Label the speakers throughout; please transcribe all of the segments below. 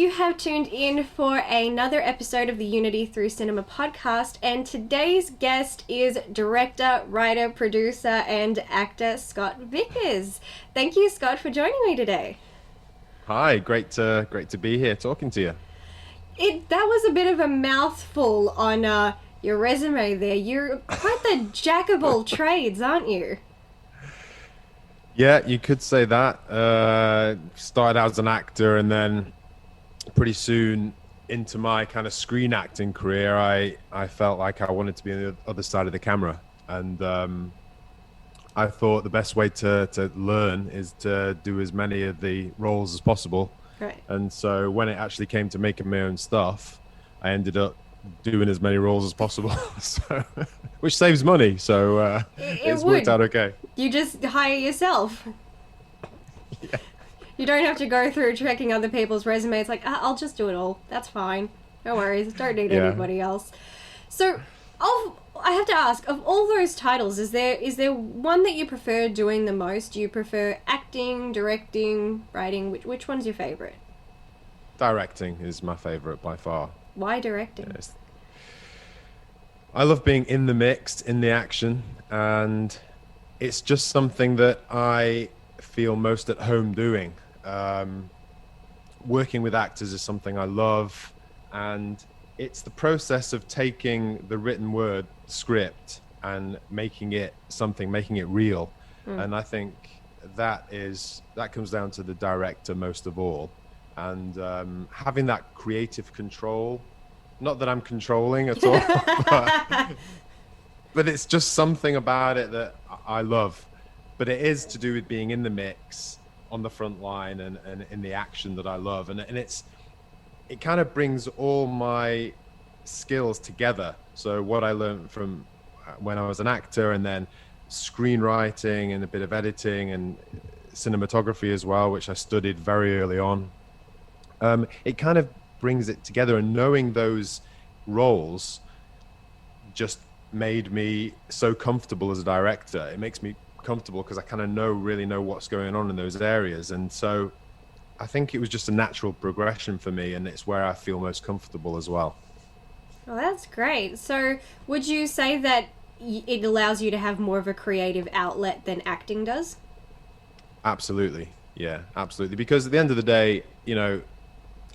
Speaker 1: You have tuned in for another episode of the Unity Through Cinema podcast, and today's guest is director, writer, producer, and actor Scott Vickers. Thank you, Scott, for joining me today.
Speaker 2: Hi, great to be here talking to you.
Speaker 1: That was a bit of a mouthful on your resume there. You're quite the jack of all trades, aren't you?
Speaker 2: Yeah, you could say that. Started out as an actor, and then pretty soon into my kind of screen acting career, I felt like I wanted to be on the other side of the camera. And I thought the best way to learn is to do as many of the roles as possible.
Speaker 1: Right.
Speaker 2: And so when it actually came to making my own stuff, I ended up doing as many roles as possible, so, which saves money. So it's worked out okay.
Speaker 1: You just hire yourself.
Speaker 2: Yeah.
Speaker 1: You don't have to go through checking other people's resumes. Like, I'll just do it all. That's fine. No worries. Don't need anybody else. So, I have to ask, of all those titles, is there one that you prefer doing the most? Do you prefer acting, directing, writing? Which one's your favorite?
Speaker 2: Directing is my favorite by far.
Speaker 1: Why directing?
Speaker 2: Yes. I love being in the mix, in the action, and it's just something that I feel most at home doing. Working with actors is something I love, and it's the process of taking the written word script and making it something, making it real. And I think that comes down to the director most of all. And having that creative control, not that I'm controlling at all, but it's just something about it that I love. But it is to do with being in the mix, on the front line, and in the action that I love. And it kind of brings all my skills together. So what I learned from when I was an actor, and then screenwriting and a bit of editing and cinematography as well, which I studied very early on. It kind of brings it together, and knowing those roles just made me so comfortable as a director. It makes me comfortable because I kind of really know what's going on in those areas. And so I think it was just a natural progression for me, and it's where I feel most comfortable as well.
Speaker 1: Well, that's great. So would you say that it allows you to have more of a creative outlet than acting does?
Speaker 2: Absolutely. Yeah, absolutely. Because at the end of the day,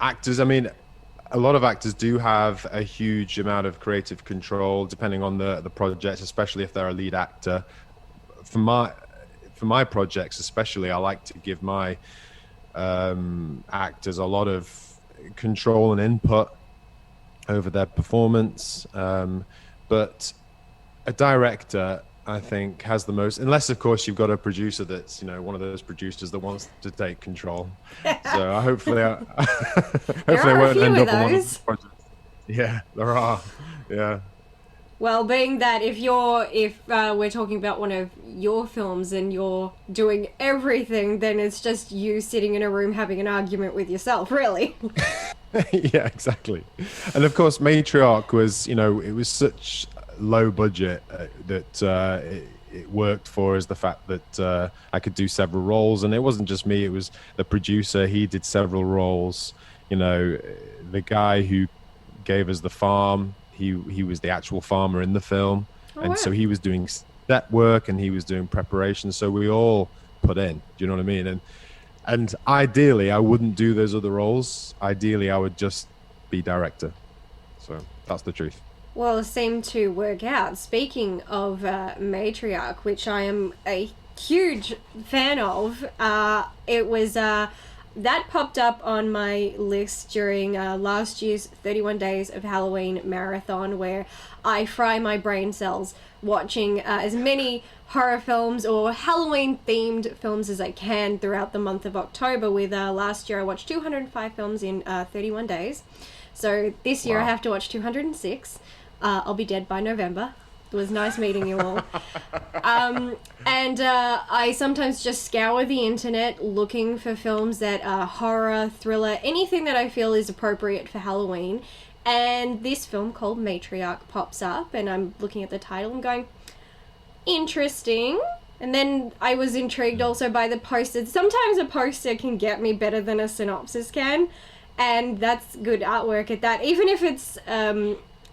Speaker 2: actors, a lot of actors do have a huge amount of creative control depending on the project, especially if they're a lead actor. For my projects especially, I like to give my actors a lot of control and input over their performance. But a director, I think, has the most, unless of course you've got a producer that's one of those producers that wants to take control. So hopefully I won't end up on one of those projects. Yeah, there are. Yeah.
Speaker 1: Well, being that if we're talking about one of your films and you're doing everything, then it's just you sitting in a room having an argument with yourself, really.
Speaker 2: Yeah, exactly. And of course, Matriarch was, it was such low budget that it worked for, is the fact that I could do several roles. And it wasn't just me, it was the producer. He did several roles. The guy who gave us the farm, he was the actual farmer in the film. So he was doing set work and he was doing preparation. So we all put in, do you know what I mean? And ideally I wouldn't do those other roles. Ideally I would just be director. So that's the truth.
Speaker 1: Well, it seemed to work out. Speaking of Matriarch, which I am a huge fan of, it was that popped up on my list during last year's 31 Days of Halloween marathon, where I fry my brain cells watching as many horror films or Halloween-themed films as I can throughout the month of October. With last year, I watched 205 films in 31 days. So this year, I have to watch 206. I'll be dead by November. It was nice meeting you all. And I sometimes just scour the internet looking for films that are horror, thriller, anything that I feel is appropriate for Halloween. And this film called Matriarch pops up, and I'm looking at the title and going, interesting. And then I was intrigued also by the poster. Sometimes a poster can get me better than a synopsis can. and that's good artwork at that. Even if it's,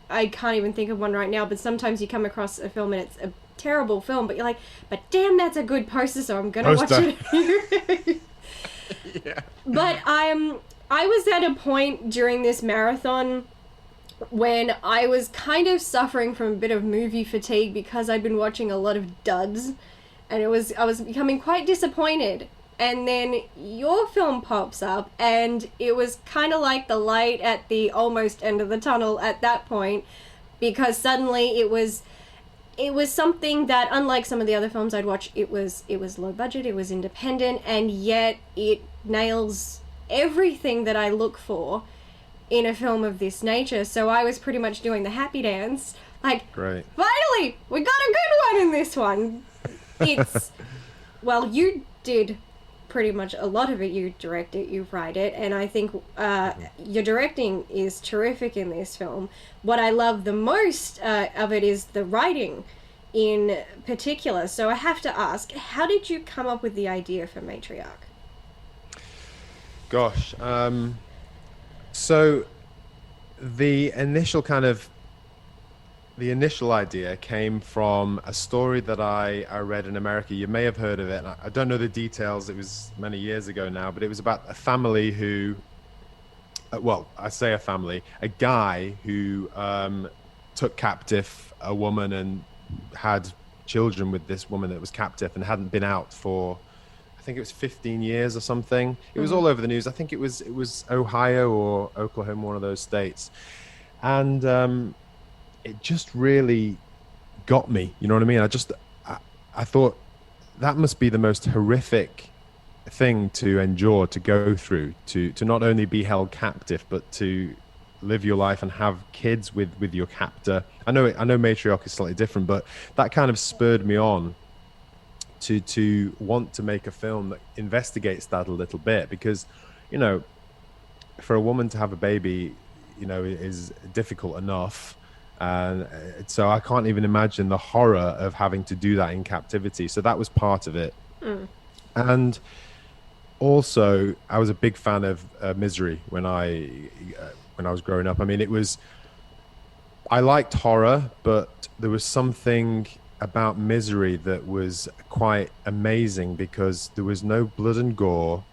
Speaker 1: I can't even think of one right now, but sometimes you come across a film and it's a terrible film, but you're like, but damn, that's a good poster, so I'm gonna watch it.
Speaker 2: Yeah.
Speaker 1: But I was at a point during this marathon when I was kind of suffering from a bit of movie fatigue because I'd been watching a lot of duds, and I was becoming quite disappointed. And then your film pops up, and it was kind of like the light at the almost end of the tunnel at that point, because suddenly it was something that, unlike some of the other films I'd watch, it was low budget, it was independent, and yet it nails everything that I look for in a film of this nature. So I was pretty much doing the happy dance, like,
Speaker 2: great,
Speaker 1: finally, we got a good one in this one. It's, well, you did pretty much a lot of it. You direct it, you write it, and I think your directing is terrific in this film. What I love the most of it is the writing in particular. So I have to ask, how did you come up with the idea for Matriarch?
Speaker 2: Gosh, so the initial idea came from a story that I read in America. You may have heard of it. I don't know the details. It was many years ago now, but it was about a family who, well, I say a family, a guy who took captive a woman and had children with this woman that was captive and hadn't been out for, I think it was 15 years or something. It was all over the news. I think it was Ohio or Oklahoma, one of those states. And it just really got me. You know what I mean? I thought that must be the most horrific thing to endure, to go through, to not only be held captive, but to live your life and have kids with your captor. I know Matriarch is slightly different, but that kind of spurred me on to want to make a film that investigates that a little bit, because, you know, for a woman to have a baby, you know, is difficult enough. And so I can't even imagine the horror of having to do that in captivity. So that was part of it. And also, I was a big fan of Misery when I was growing up. I mean, I liked horror, but there was something about Misery that was quite amazing because there was no blood and gore.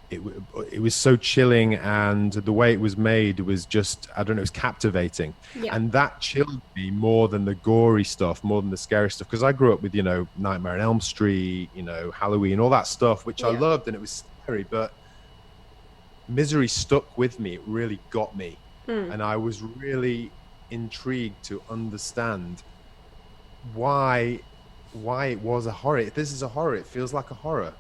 Speaker 2: It was so chilling, and the way it was made was just, I don't know, it was captivating. Yeah. And that chilled me more than the gory stuff, more than the scary stuff, because I grew up with, you know, Nightmare on Elm Street, you know, Halloween, all that stuff, which I loved, and it was scary, but Misery stuck with me. It really got me. And I was really intrigued to understand why it was a horror. If this is a horror, it feels like a horror,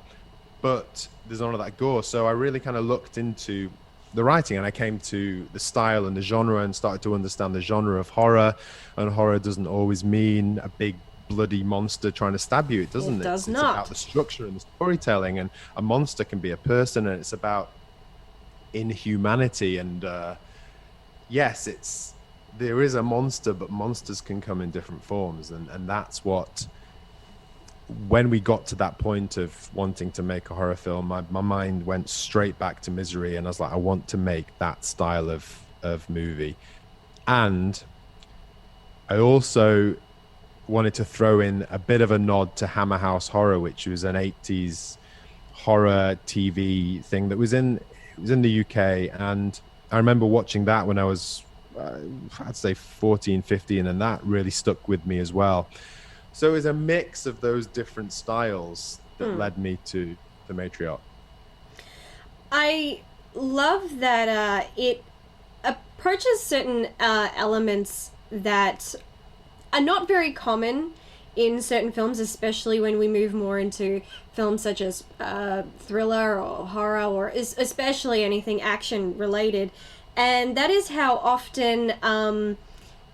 Speaker 2: but there's none of that gore. So I really kind of looked into the writing, and I came to the style and the genre and started to understand the genre of horror. And horror doesn't always mean a big bloody monster trying to stab you. It doesn't. It's about the structure and the storytelling, and a monster can be a person, and it's about inhumanity. And yes, there is a monster, but monsters can come in different forms, and that's what, when we got to that point of wanting to make a horror film, my mind went straight back to Misery, and I was like, I want to make that style of movie. And I also wanted to throw in a bit of a nod to Hammer House Horror, which was an 80s horror TV thing that was in the UK. And I remember watching that when I was, I'd say 14, 15, and that really stuck with me as well. So it was a mix of those different styles that led me to the Matriarch.
Speaker 1: I love that it approaches certain elements that are not very common in certain films, especially when we move more into films such as thriller or horror, or especially anything action related. And that is how often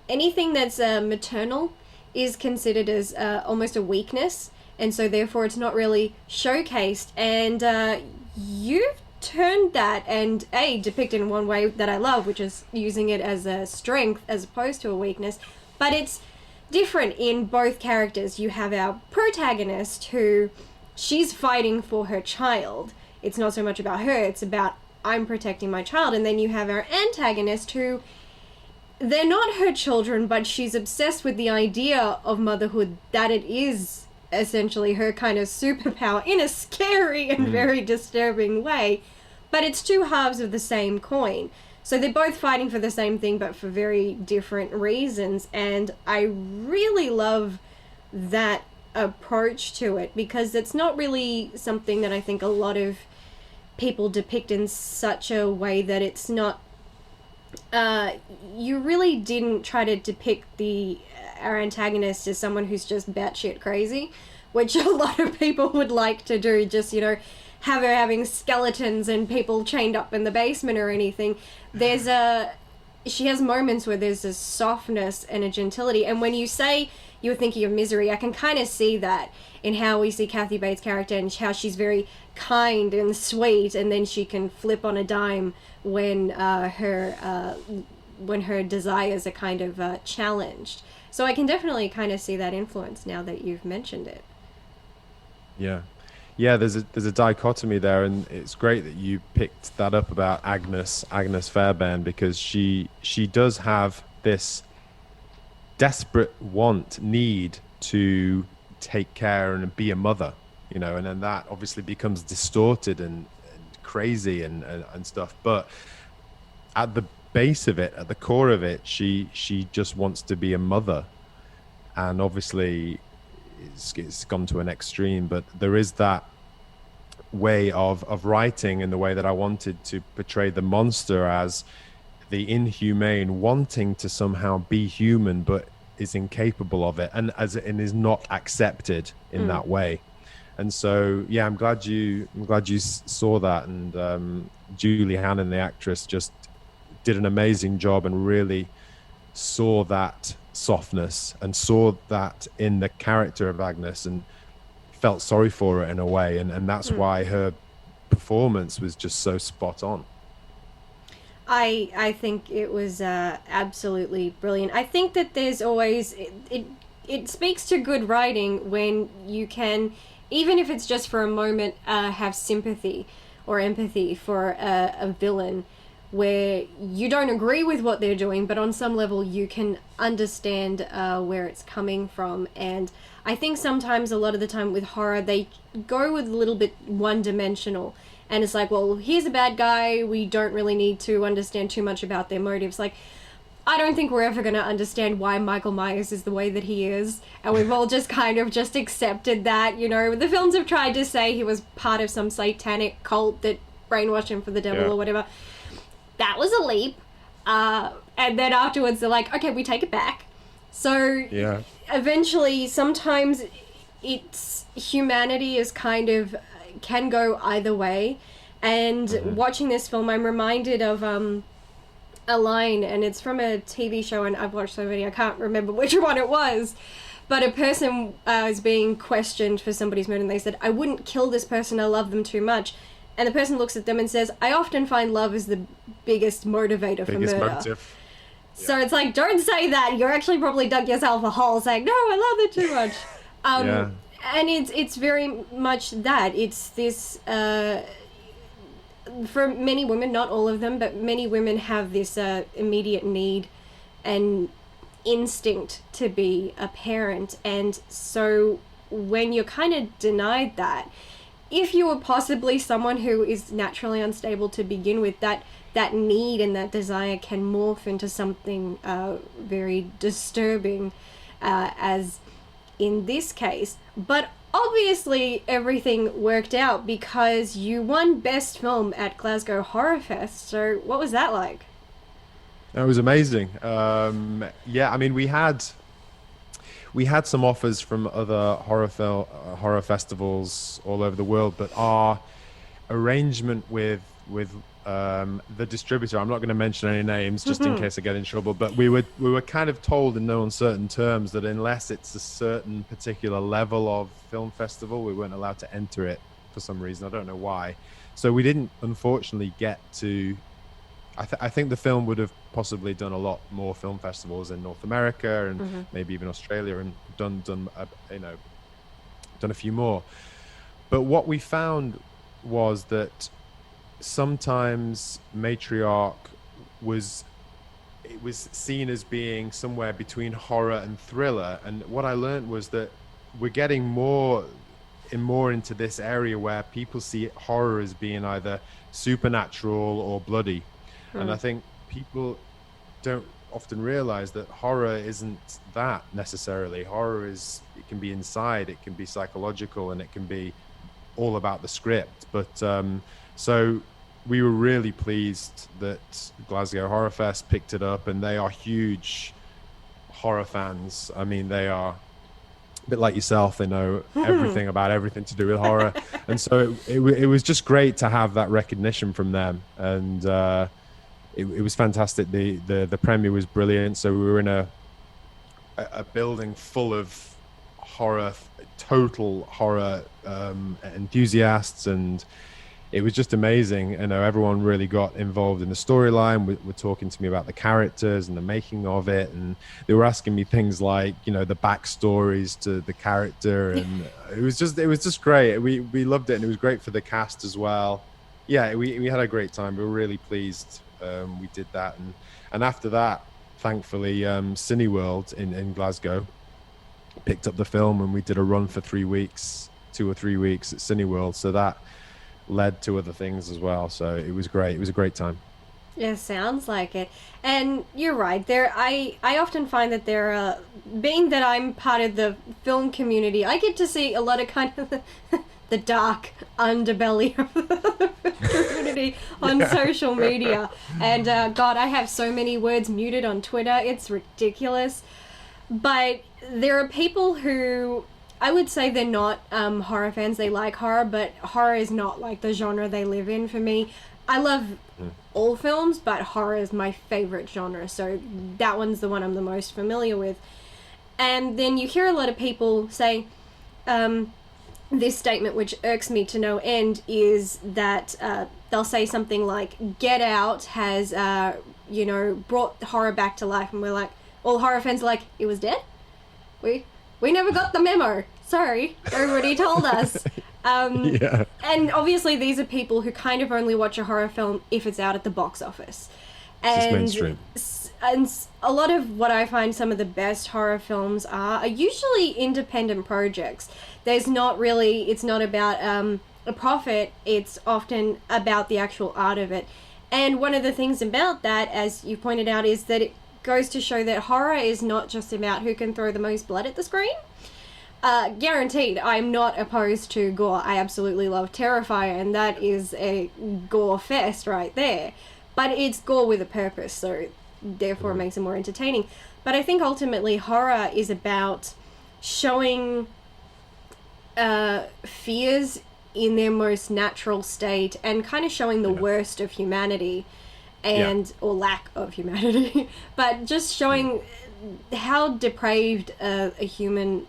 Speaker 1: anything that's maternal is considered as almost a weakness, and so therefore it's not really showcased. And you've turned that and depicted in one way that I love, which is using it as a strength as opposed to a weakness. But it's different in both characters. You have our protagonist who, she's fighting for her child. It's not so much about her, it's about I'm protecting my child. And then you have our antagonist who, they're not her children, but she's obsessed with the idea of motherhood, that it is essentially her kind of superpower in a scary and very disturbing way. But it's two halves of the same coin. So they're both fighting for the same thing, but for very different reasons. And I really love that approach to it, because it's not really something that I think a lot of people depict in such a way that it's not... you really didn't try to depict our antagonist as someone who's just batshit crazy, which a lot of people would like to do, just, you know, have her having skeletons and people chained up in the basement or anything. She has moments where there's a softness and a gentility, and when you say you were thinking of Misery, I can kind of see that in how we see Kathy Bates' character and how she's very kind and sweet, and then she can flip on a dime when her desires are kind of challenged. So I can definitely kind of see that influence now that you've mentioned it.
Speaker 2: Yeah, there's a dichotomy there, and it's great that you picked that up about Agnes Fairbairn, because she does have this desperate need to take care and be a mother, you know, and then that obviously becomes distorted and crazy and stuff. But at the base of it, at the core of it, she just wants to be a mother, and obviously it's gone to an extreme. But there is that way of writing in the way that I wanted to portray the monster as the inhumane, wanting to somehow be human but is incapable of it, and is not accepted in that way. And so yeah, I'm glad you saw that, and Julie Hannon, the actress, just did an amazing job and really saw that softness and saw that in the character of Agnes and felt sorry for her in a way, and that's why her performance was just so spot on.
Speaker 1: I think it was absolutely brilliant. I think that there's always it speaks to good writing when you can, even if it's just for a moment, have sympathy or empathy for a villain where you don't agree with what they're doing, but on some level you can understand where it's coming from. And I think sometimes, a lot of the time with horror, they go with a little bit one-dimensional. And it's like, well, here's a bad guy, we don't really need to understand too much about their motives. Like, I don't think we're ever going to understand why Michael Myers is the way that he is. And we've all just kind of just accepted that, you know. The films have tried to say he was part of some satanic cult that brainwashed him for the devil or whatever. That was a leap. And then afterwards they're like, okay, we take it back. So eventually, sometimes it's humanity is kind of can go either way. And watching this film, I'm reminded of a line, and it's from a TV show, and I've watched so many I can't remember which one it was, but a person was being questioned for somebody's murder, and they said, I wouldn't kill this person, I love them too much. And the person looks at them and says, I often find love is the biggest motivator for murder. Motive. So it's like, don't say that. You're actually probably dug yourself a hole saying, no, I love it too much. And it's very much that. It's this, for many women, not all of them, but many women have this immediate need and instinct to be a parent. And so when you're kind of denied that, if you were possibly someone who is naturally unstable to begin with, that need and that desire can morph into something very disturbing, as in this case. But obviously everything worked out because you won Best Film at Glasgow Horror Fest. So what was that like?
Speaker 2: It was amazing. Yeah, I mean, we had some offers from other horror festivals all over the world, but our arrangement with the distributor, I'm not going to mention any names just in case I get in trouble, but we were kind of told in no uncertain terms that unless it's a certain particular level of film festival, we weren't allowed to enter it for some reason. I don't know why. So we didn't, unfortunately, get to... I think the film would have possibly done a lot more film festivals in North America and maybe even Australia, and done a few more. But what we found was that sometimes Matriarch was it was seen as being somewhere between horror and thriller. And what I learned was that we're getting more and more into this area where people see horror as being either supernatural or bloody. And I think people don't often realize that horror isn't that necessarily. Horror is, it can be inside, it can be psychological, and it can be all about the script. But so we were really pleased that Glasgow Horror Fest picked it up, and they are huge horror fans. I mean, they are a bit like yourself. They know everything about everything to do with horror. And so it was just great to have that recognition from them. And it was fantastic. The premiere was brilliant. So we were in a building full of horror, total horror enthusiasts, and it was just amazing. You know, everyone really got involved in the storyline. Were talking to me about the characters and the making of it, and they were asking me things like, you know, the backstories to the character, and it was just great. We loved it, and it was great for the cast as well. Yeah, we had a great time. We were really pleased. We did that, and after that, thankfully, Cineworld in Glasgow picked up the film, and we did a run for 3 weeks, 2 or 3 weeks at Cineworld. So that led to other things as well. So it was great. It was a great time.
Speaker 1: Yeah, sounds like it. And you're right. I often find that being that I'm part of the film community, I get to see a lot of kind of the dark underbelly of the community on social media. And God, I have so many words muted on Twitter. It's ridiculous. But there are people who, I would say they're not horror fans. They like horror, but horror is not like the genre they live in for me. I love all films, but horror is my favorite genre. So that one's the one I'm the most familiar with. And then you hear a lot of people say, this statement, which irks me to no end, is that they'll say something like, Get Out has, brought horror back to life. And we're like, all horror fans are like, it was dead? We never got the memo. Sorry, nobody told us.
Speaker 2: Yeah.
Speaker 1: And obviously these are people who kind of only watch a horror film if it's out at the box office. And
Speaker 2: mainstream.
Speaker 1: And a lot of what I find some of the best horror films are usually independent projects. It's not about a profit, it's often about the actual art of it. And one of the things about that, as you pointed out, is that it goes to show that horror is not just about who can throw the most blood at the screen. Guaranteed, I'm not opposed to gore. I absolutely love Terrifier, and that is a gore fest right there. But it's gore with a purpose, so therefore it makes it more entertaining. But I think ultimately horror is about showing fears in their most natural state and kind of showing the worst of humanity or lack of humanity, but just showing how depraved a human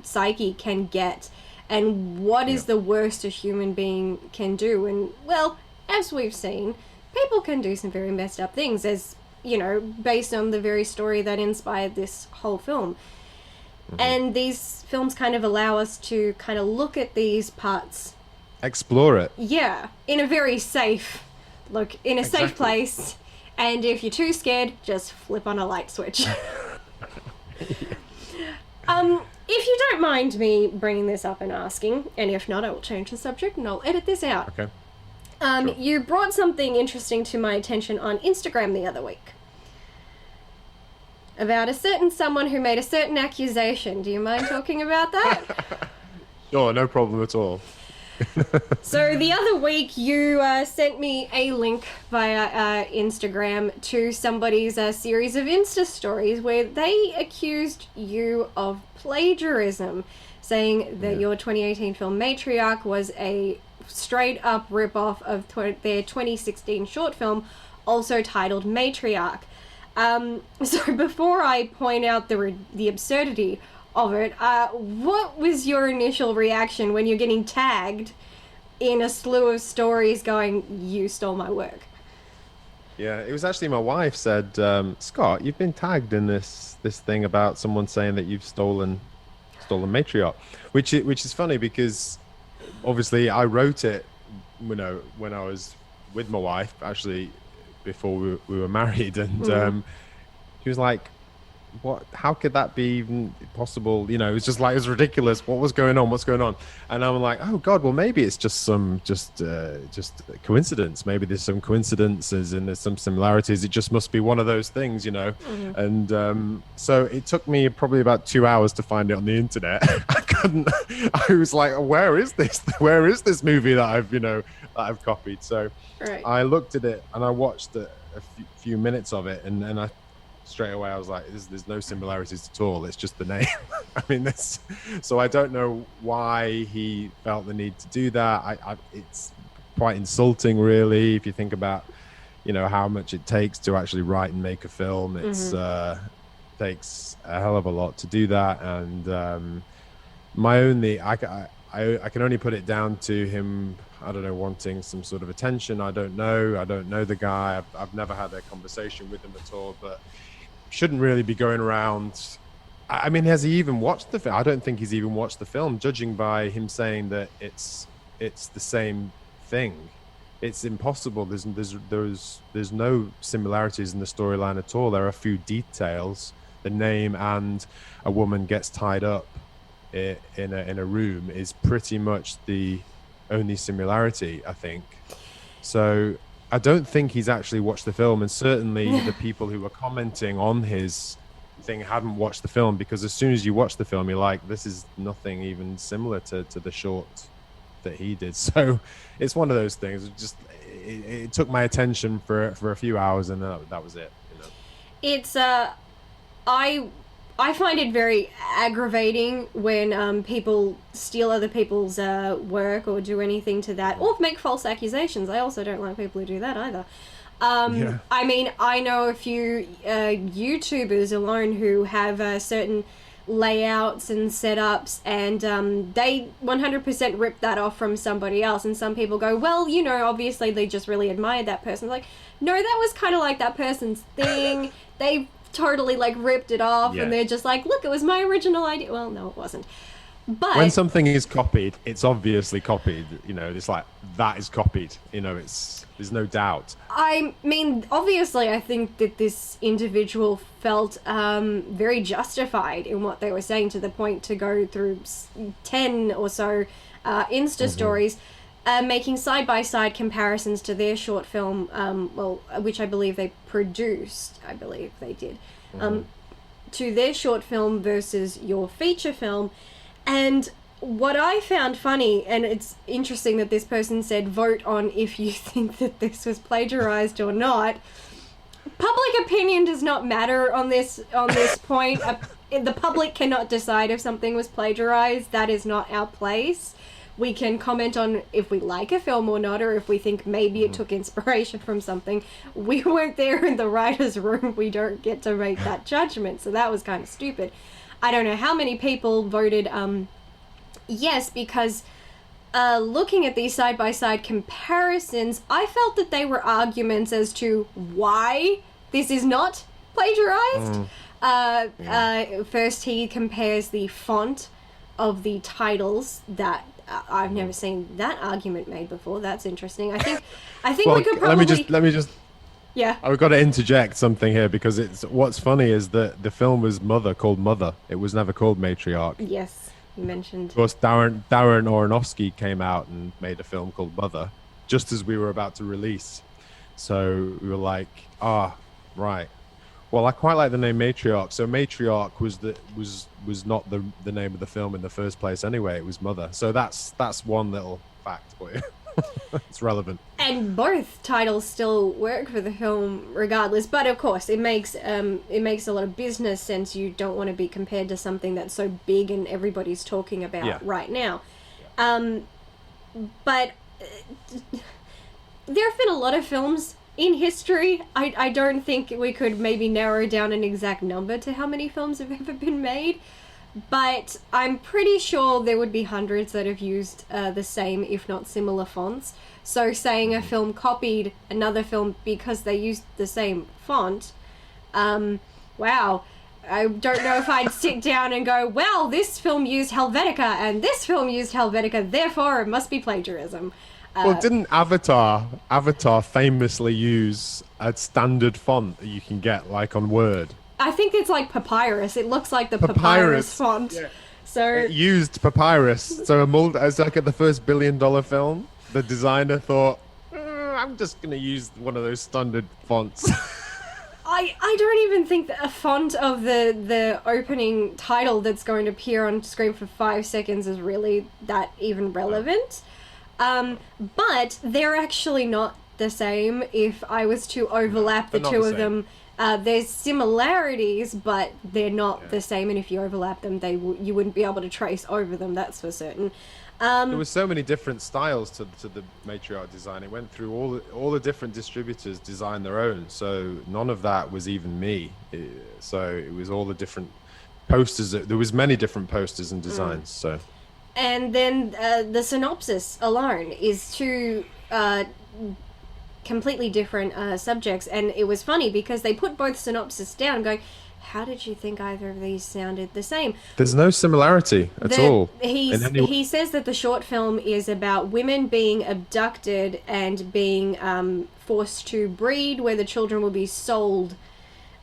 Speaker 1: psyche can get and what is the worst a human being can do. And well, as we've seen, people can do some very messed up things, as you know, based on the very story that inspired this whole film. And these films kind of allow us to kind of look at these parts,
Speaker 2: explore it,
Speaker 1: in a very safe safe place. And if you're too scared, just flip on a light switch. If you don't mind me bringing this up and asking, and if not, I will change the subject and I'll edit this out.
Speaker 2: Okay.
Speaker 1: Sure. You brought something interesting to my attention on Instagram the other week about a certain someone who made a certain accusation. Do you mind talking about that?
Speaker 2: Sure, no problem at all.
Speaker 1: So the other week you sent me a link via Instagram to somebody's series of Insta stories where they accused you of plagiarism, saying that your 2018 film Matriarch was a straight up rip-off of their 2016 short film, also titled Matriarch. So before I point out the absurdity of it, what was your initial reaction when you're getting tagged in a slew of stories going, you stole my work?
Speaker 2: Yeah, it was actually my wife said, Scott, you've been tagged in this thing about someone saying that you've stolen Matriarch, which is funny because obviously I wrote it, you know, when I was with my wife actually before we were married, and she was like, what, how could that be even possible? You know, it was just like, it was ridiculous. What was going on? What's going on? And I'm like, oh God, well, maybe it's just just coincidence. Maybe there's some coincidences and there's some similarities. It just must be one of those things, you know? And so it took me probably about 2 hours to find it on the internet. I was like, where is this movie that I've copied? So I looked at it and I watched a few minutes of it, and I straight away I was like, there's no similarities at all. It's just the name. I mean, so I don't know why he felt the need to do that. It's quite insulting, really, if you think about, you know, how much it takes to actually write and make a film. It's takes a hell of a lot to do that. And I can only put it down to him, I don't know, wanting some sort of attention. I don't know the guy. I've never had a conversation with him at all, but shouldn't really be going around. I mean, has he even watched the film? I don't think he's even watched the film, judging by him saying that it's the same thing. It's impossible. There's no similarities in the storyline at all. There are a few details. The name and a woman gets tied up in a room is pretty much the only similarity, I think. So I don't think he's actually watched the film, and certainly the people who were commenting on his thing hadn't watched the film, because as soon as you watch the film, you're like, this is nothing even similar to the short that he did. So it's one of those things. It took my attention for a few hours, and that was it. You know,
Speaker 1: it's I find it very aggravating when people steal other people's work or do anything to that, or make false accusations. I also don't like people who do that either. I mean, I know a few YouTubers alone who have certain layouts and setups, and they 100% rip that off from somebody else. And some people go, well, you know, obviously they just really admired that person. Like, no, that was kind of like that person's thing. They totally like ripped it off, and they're just like, look, it was my original idea. Well, no, it wasn't. But
Speaker 2: when something is copied, it's obviously copied. You know, it's like, that is copied. You know, there's no doubt. I
Speaker 1: mean, obviously, I think that this individual felt very justified in what they were saying, to the point to go through 10 or so Insta stories, making side-by-side comparisons to their short film, which I believe they produced. I believe they did. To their short film versus your feature film. And what I found funny, and it's interesting that this person said, vote on if you think that this was plagiarized or not. Public opinion does not matter on this point. The public cannot decide if something was plagiarized. That is not our place. We can comment on if we like a film or not, or if we think maybe it took inspiration from something. We weren't there in the writer's room. We don't get to make that judgment. So that was kind of stupid. I don't know how many people voted yes, because looking at these side-by-side comparisons, I felt that they were arguments as to why this is not plagiarized. First, he compares the font of the titles that I've never seen that argument made before. That's interesting. I think well, we could probably...
Speaker 2: Let me just
Speaker 1: yeah.
Speaker 2: I've got to interject something here, because what's funny is that the film was called Mother. It was never called Matriarch.
Speaker 1: Yes, you mentioned.
Speaker 2: Of course, Darren Aronofsky came out and made a film called Mother just as we were about to release. So we were like, right. Well, I quite like the name Matriarch. So Matriarch was not the name of the film in the first place anyway. It was Mother. So that's one little fact for you. It's relevant. And
Speaker 1: both titles still work for the film regardless. But of course, it makes a lot of business sense. You don't want to be compared to something that's so big and everybody's talking about right now. But there have been a lot of films in history. I don't think we could maybe narrow down an exact number to how many films have ever been made, but I'm pretty sure there would be hundreds that have used the same, if not similar fonts. So saying a film copied another film because they used the same font, wow. I don't know if I'd sit down and go, well, this film used Helvetica and this film used Helvetica, therefore it must be plagiarism.
Speaker 2: Well, didn't Avatar famously use a standard font that you can get like on Word?
Speaker 1: I think it's like papyrus. It looks like the papyrus
Speaker 2: Papyrus.
Speaker 1: font.
Speaker 2: Yeah.
Speaker 1: So
Speaker 2: It used papyrus. So as like at the first $1 billion film, the designer thought, I'm just gonna use one of those standard fonts.
Speaker 1: I don't even think that a font of the opening title that's going to appear on screen for 5 seconds is really that even relevant. But they're actually not the same. If I was to overlap the
Speaker 2: they're not
Speaker 1: two
Speaker 2: the
Speaker 1: of them, there's similarities, but they're not the same. And if you overlap them, you wouldn't be able to trace over them. That's for certain.
Speaker 2: There were so many different styles to the Matriarch design. It went through all the different distributors designed their own. So none of that was even me. So it was all the different posters. There was many different posters and designs. So.
Speaker 1: And then the synopsis alone is two completely different subjects. And it was funny because they put both synopsis down going, how did you think either of these sounded the same?
Speaker 2: There's no similarity at all.
Speaker 1: He says that the short film is about women being abducted and being forced to breed, where the children will be sold.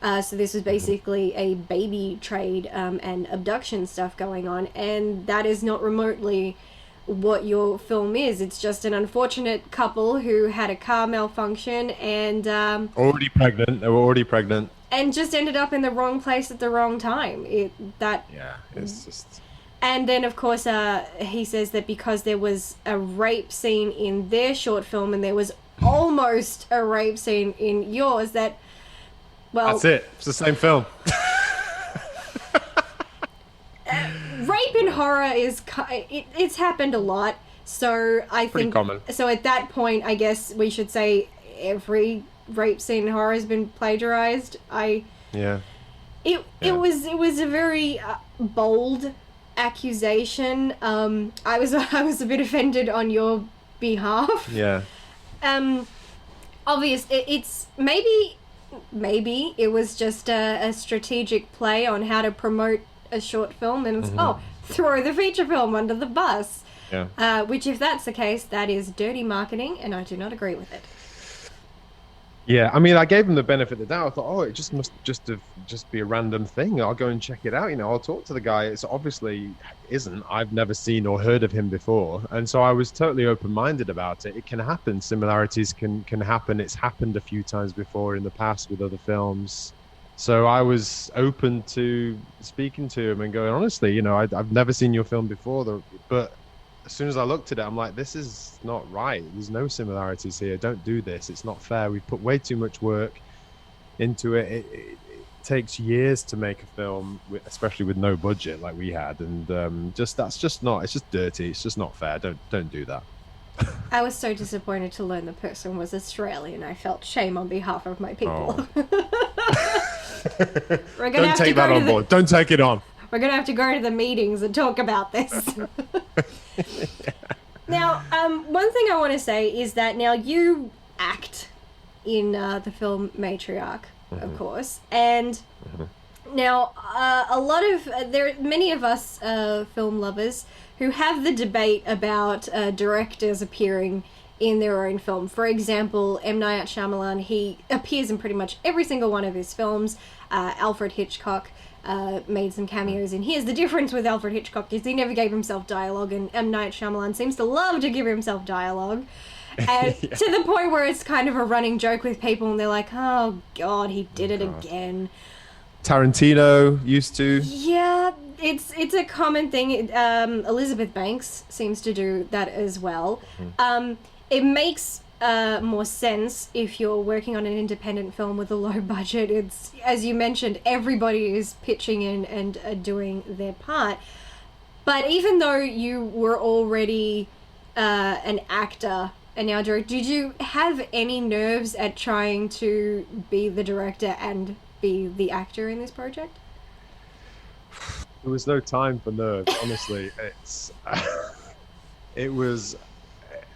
Speaker 1: So this is basically a baby trade and abduction stuff going on, and that is not remotely what your film is. It's just an unfortunate couple who had a car malfunction and
Speaker 2: already pregnant. They were already pregnant.
Speaker 1: And just ended up in the wrong place at the wrong time.
Speaker 2: It's just.
Speaker 1: And then, of course, he says that because there was a rape scene in their short film and there was almost a rape scene in yours, that, well...
Speaker 2: That's it. It's the same film.
Speaker 1: Rape in horror it's happened a lot. So I think...
Speaker 2: Pretty common.
Speaker 1: So at that point, I guess we should say every rape scene in horror has been plagiarized. It was a very bold accusation. I was a bit offended on your behalf.
Speaker 2: Yeah.
Speaker 1: It's maybe it was just a strategic play on how to promote a short film, and it's throw the feature film under the bus.
Speaker 2: Yeah.
Speaker 1: Which, if that's the case, that is dirty marketing, and I do not agree with it.
Speaker 2: Yeah, I mean, I gave him the benefit of the doubt. I thought, it just must just be a random thing. I'll go and check it out. I'll talk to the guy. It's obviously isn't. I've never seen or heard of him before, and so I was totally open-minded about it. It can happen. Similarities can happen. It's happened a few times before in the past with other films. So I was open to speaking to him and going, honestly, I've never seen your film before, but as soon as I looked at it, I'm like, this is not right. There's no similarities here. Don't do this. It's not fair. We put way too much work into it. It takes years to make a film, especially with no budget like we had. And that's just not, it's just dirty. It's just not fair. Don't do that.
Speaker 1: I was so disappointed to learn the person was Australian. I felt shame on behalf of my people.
Speaker 2: Don't take that on board. Don't take it on.
Speaker 1: We're going to have to go to the meetings and talk about this. Now, one thing I want to say is that now you act in the film Matriarch, of course, and now there are many of us film lovers who have the debate about directors appearing in their own film. For example, M. Night Shyamalan, he appears in pretty much every single one of his films. Alfred Hitchcock made some cameos in his. The difference with Alfred Hitchcock is he never gave himself dialogue, and M. Night Shyamalan seems to love to give himself dialogue. And to the point where it's kind of a running joke with people, and they're like, oh god, he did it again.
Speaker 2: Tarantino used to.
Speaker 1: Yeah, it's a common thing. Elizabeth Banks seems to do that as well. It makes more sense if you're working on an independent film with a low budget. It's, as you mentioned, everybody is pitching in and doing their part. But even though you were already an actor and now director, did you have any nerves at trying to be the director and be the actor in this project?
Speaker 2: There was no time for nerves, honestly. It was,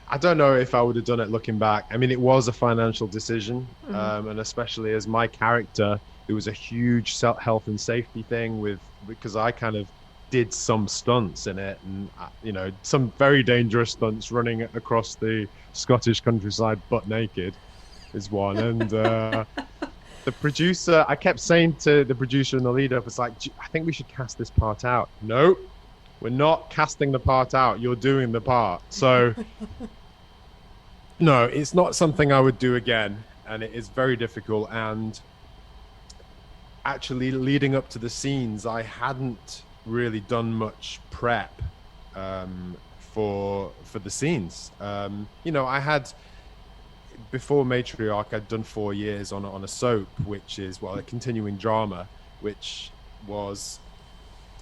Speaker 2: I don't know if I would have done it looking back. I mean, it was a financial decision, and especially as my character, it was a huge health and safety thing because I kind of did some stunts in it, and some very dangerous stunts, running across the Scottish countryside butt naked is one. And the producer, I kept saying to the producer in the lead up, it's like, I think we should cast this part out. No, we're not casting the part out. You're doing the part. So no, it's not something I would do again. And it is very difficult. And actually leading up to the scenes, I hadn't really done much prep for the scenes. I had, before Matriarch, I'd done 4 years on a soap, which is, well, a continuing drama, which was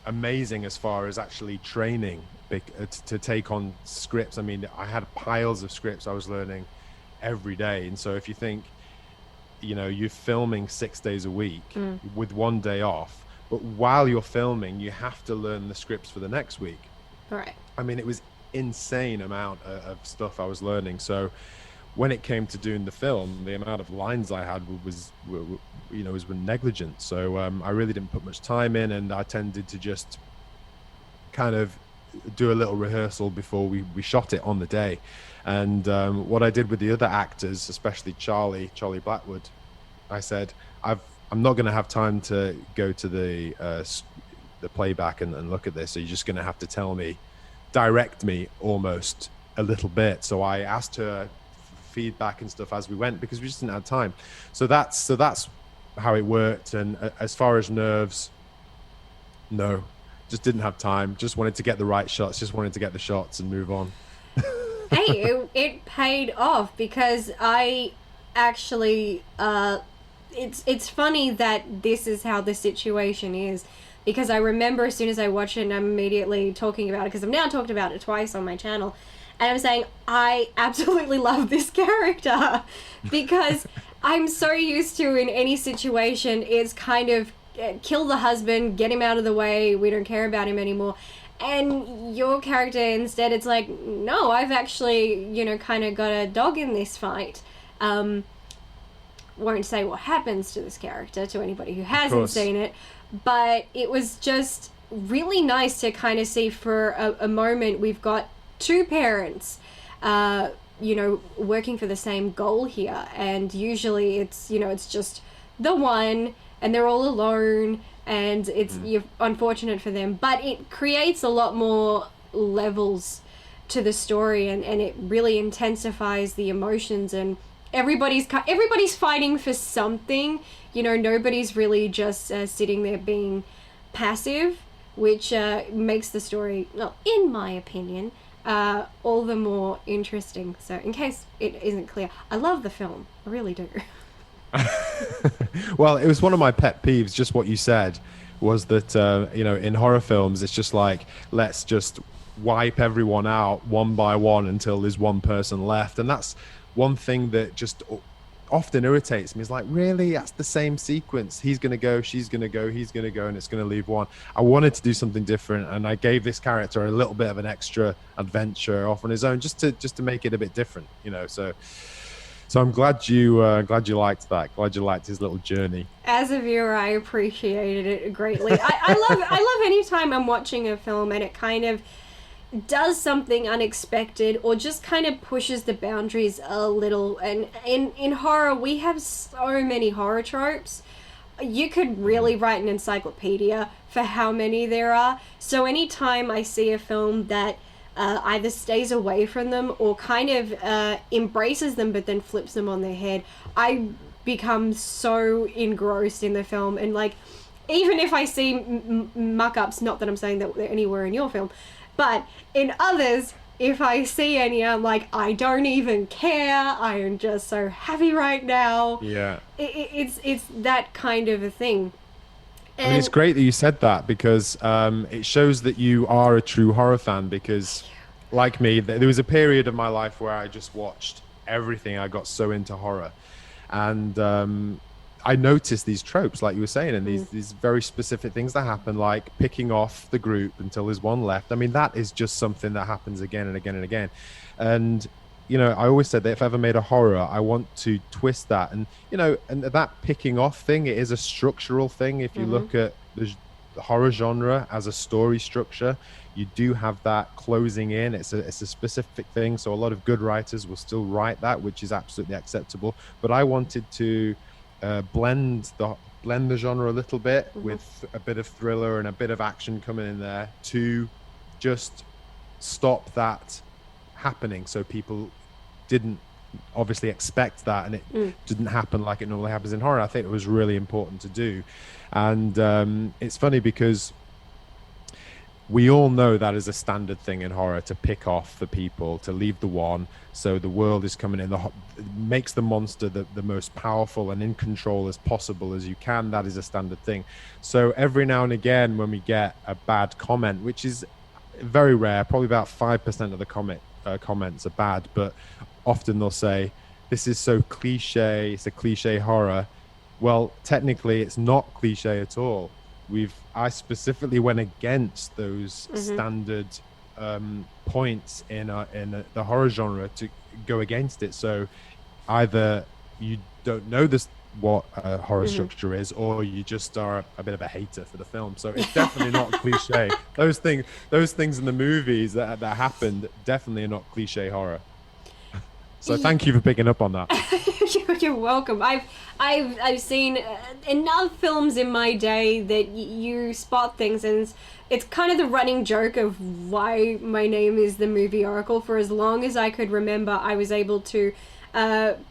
Speaker 2: amazing as far as actually training to take on scripts. I mean, I had piles of scripts I was learning every day. And so if you think, you're filming 6 days a week with 1 day off, but while you're filming, you have to learn the scripts for the next week.
Speaker 1: Right.
Speaker 2: I mean, it was insane amount of stuff I was learning. So when it came to doing the film, the amount of lines I had was negligent. So I really didn't put much time in, and I tended to just kind of do a little rehearsal before we shot it on the day. And what I did with the other actors, especially Charlie Blackwood, I said, I'm not going to have time to go to the playback and look at this. So you're just going to have to direct me almost a little bit. So I asked her feedback and stuff as we went, because we just didn't have time. So that's how it worked. And as far as nerves, no, just didn't have time. Just wanted to get the right shots. Just wanted to get the shots and move on.
Speaker 1: Hey, it paid off, because I actually, it's funny that this is how the situation is, because I remember as soon as I watched it, and I'm immediately talking about it, because I've now talked about it twice on my channel, and I'm saying I absolutely love this character, because I'm so used to, in any situation, it's kind of kill the husband, get him out of the way, we don't care about him anymore. And your character, instead, it's like, no, I've actually, kind of got a dog in this fight. Won't say what happens to this character to anybody who hasn't seen it, but it was just really nice to kind of see for a moment we've got two parents, working for the same goal here. And usually it's, it's just the one, and they're all alone. And it's you're unfortunate for them, but it creates a lot more levels to the story, and it really intensifies the emotions, and everybody's fighting for something. Nobody's really just sitting there being passive, which makes the story, well, in my opinion, all the more interesting. So in case it isn't clear, I love the film. I really do.
Speaker 2: Well, it was one of my pet peeves, just what you said, was that in horror films it's just like, let's just wipe everyone out one by one until there's one person left. And that's one thing that just often irritates me. It's like, really, that's the same sequence. He's gonna go, she's gonna go, he's gonna go, and it's gonna leave one. I wanted to do something different, and I gave this character a little bit of an extra adventure off on his own, just to make it a bit different, So I'm glad you liked that. Glad you liked his little journey. As a
Speaker 1: viewer, I appreciated it greatly. I love any time I'm watching a film and it kind of does something unexpected, or just kind of pushes the boundaries a little. And in horror, we have so many horror tropes. You could really write an encyclopedia for how many there are. So anytime I see a film that either stays away from them or kind of embraces them but then flips them on their head, I become so engrossed in the film. And like, even if I see muck-ups, not that I'm saying that they're anywhere in your film, but in others, if I see any, I'm like, I don't even care, I am just so happy right now.
Speaker 2: Yeah,
Speaker 1: it's that kind of a thing.
Speaker 2: I mean, it's great that you said that, because it shows that you are a true horror fan, because like me, there was a period of my life where I just watched everything. I got so into horror, and I noticed these tropes, like you were saying, and these very specific things that happen, like picking off the group until there's one left. I mean, that is just something that happens again and again and again. And I always said that if I ever made a horror, I want to twist that. And and that picking off thing, it is a structural thing. If you look at horror genre as a story structure. You do have that closing in. It's a specific thing. So a lot of good writers will still write that, which is absolutely acceptable. But I wanted to blend the genre a little bit with a bit of thriller and a bit of action coming in there to just stop that happening, so people didn't obviously expect that, and it didn't happen like it normally happens in horror. I think it was really important to do. And it's funny because we all know that is a standard thing in horror, to pick off the people, to leave the one, so the world is coming in. It makes the monster the most powerful and in control as possible as you can. That is a standard thing. So every now and again, when we get a bad comment, which is very rare, probably about 5% of the comments are bad, but often they'll say, this is so cliche, it's a cliche horror. Well, technically, it's not cliche at all. I specifically went against those standard points in the horror genre to go against it. So either you don't know what a horror structure is, or you just are a bit of a hater for the film. So it's definitely not cliche. Those things in the movies that happened definitely are not cliche horror. So thank you for picking up on that.
Speaker 1: You're welcome. I've seen enough films in my day that you spot things, and it's kind of the running joke of why my name is the Movie Oracle. For as long as I could remember, I was able to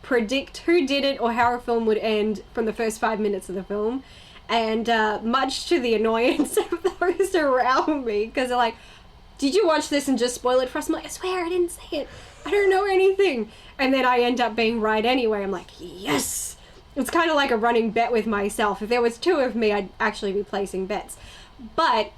Speaker 1: predict who did it or how a film would end from the first 5 minutes of the film, and much to the annoyance of those around me, because they're like, did you watch this and just spoil it for us? I'm like, I swear I didn't say it. I don't know anything. And then I end up being right anyway. I'm like, yes. It's kind of like a running bet with myself. If there was two of me, I'd actually be placing bets. But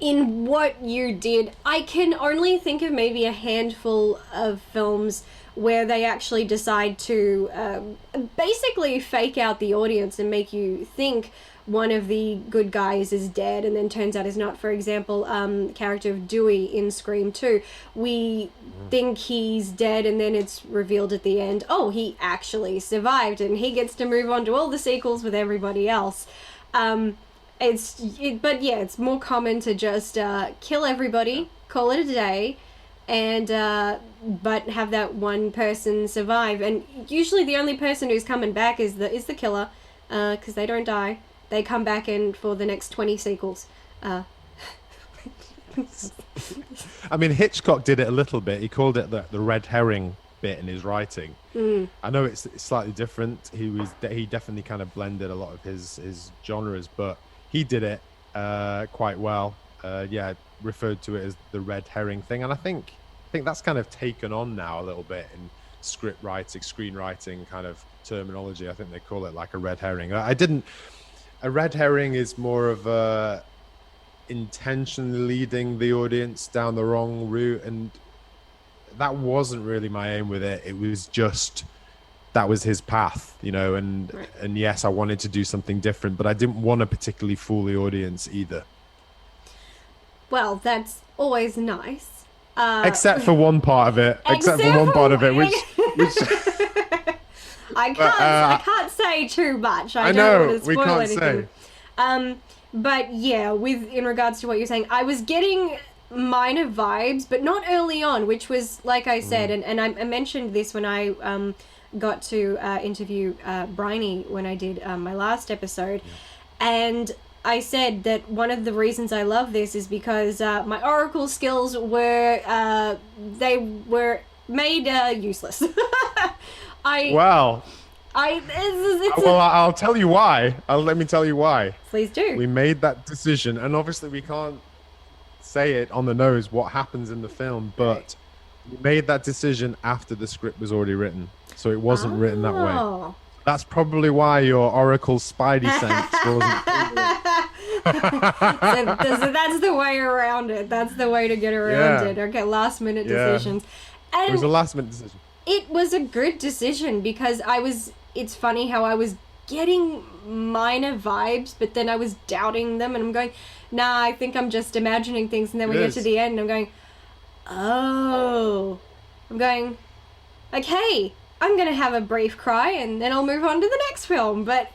Speaker 1: in what you did, I can only think of maybe a handful of films where they actually decide to basically fake out the audience and make you think one of the good guys is dead and then turns out is not. For example, the character of Dewey in Scream 2, we think he's dead and then it's revealed at the end, oh, he actually survived, and he gets to move on to all the sequels with everybody else. But yeah, it's more common to just kill everybody, call it a day, and but have that one person survive. And usually the only person who's coming back is the killer, because they don't die. They come back in for the next 20 sequels.
Speaker 2: I mean, Hitchcock did it a little bit. He called it the red herring bit in his writing. I know it's slightly different. He definitely kind of blended a lot of his genres, but he did it quite well. Referred to it as the red herring thing, and I think that's kind of taken on now a little bit in script writing, screenwriting kind of terminology. I think they call it like a red herring. A red herring is more of a intentionally leading the audience down the wrong route, and that wasn't really my aim with it. It was just that was his path, and yes, I wanted to do something different, but I didn't want to particularly fool the audience either.
Speaker 1: Well, that's always nice.
Speaker 2: Except for one part of it. Which
Speaker 1: I can't say too much. I don't want to spoil anything. But yeah, in regards to what you're saying, I was getting minor vibes, but not early on, which was, like I said, and I mentioned this when I got to interview Bryony when I did my last episode, and I said that one of the reasons I love this is because my oracle skills were made useless.
Speaker 2: I'll tell you why. Let me tell you why.
Speaker 1: Please do.
Speaker 2: We made that decision, and obviously we can't say it on the nose what happens in the film, but we made that decision after the script was already written, so it wasn't written that way. That's probably why your oracle spidey sense wasn't.
Speaker 1: So that's the way around it. That's the way to get around it. Okay, last minute decisions. And
Speaker 2: it was a last minute decision.
Speaker 1: It was a good decision because it's funny how I was getting minor vibes, but then I was doubting them, and I'm going, nah, I think I'm just imagining things, and then we get to the end, and I'm going, oh. I'm going, like, hey, I'm gonna have a brief cry and then I'll move on to the next film. But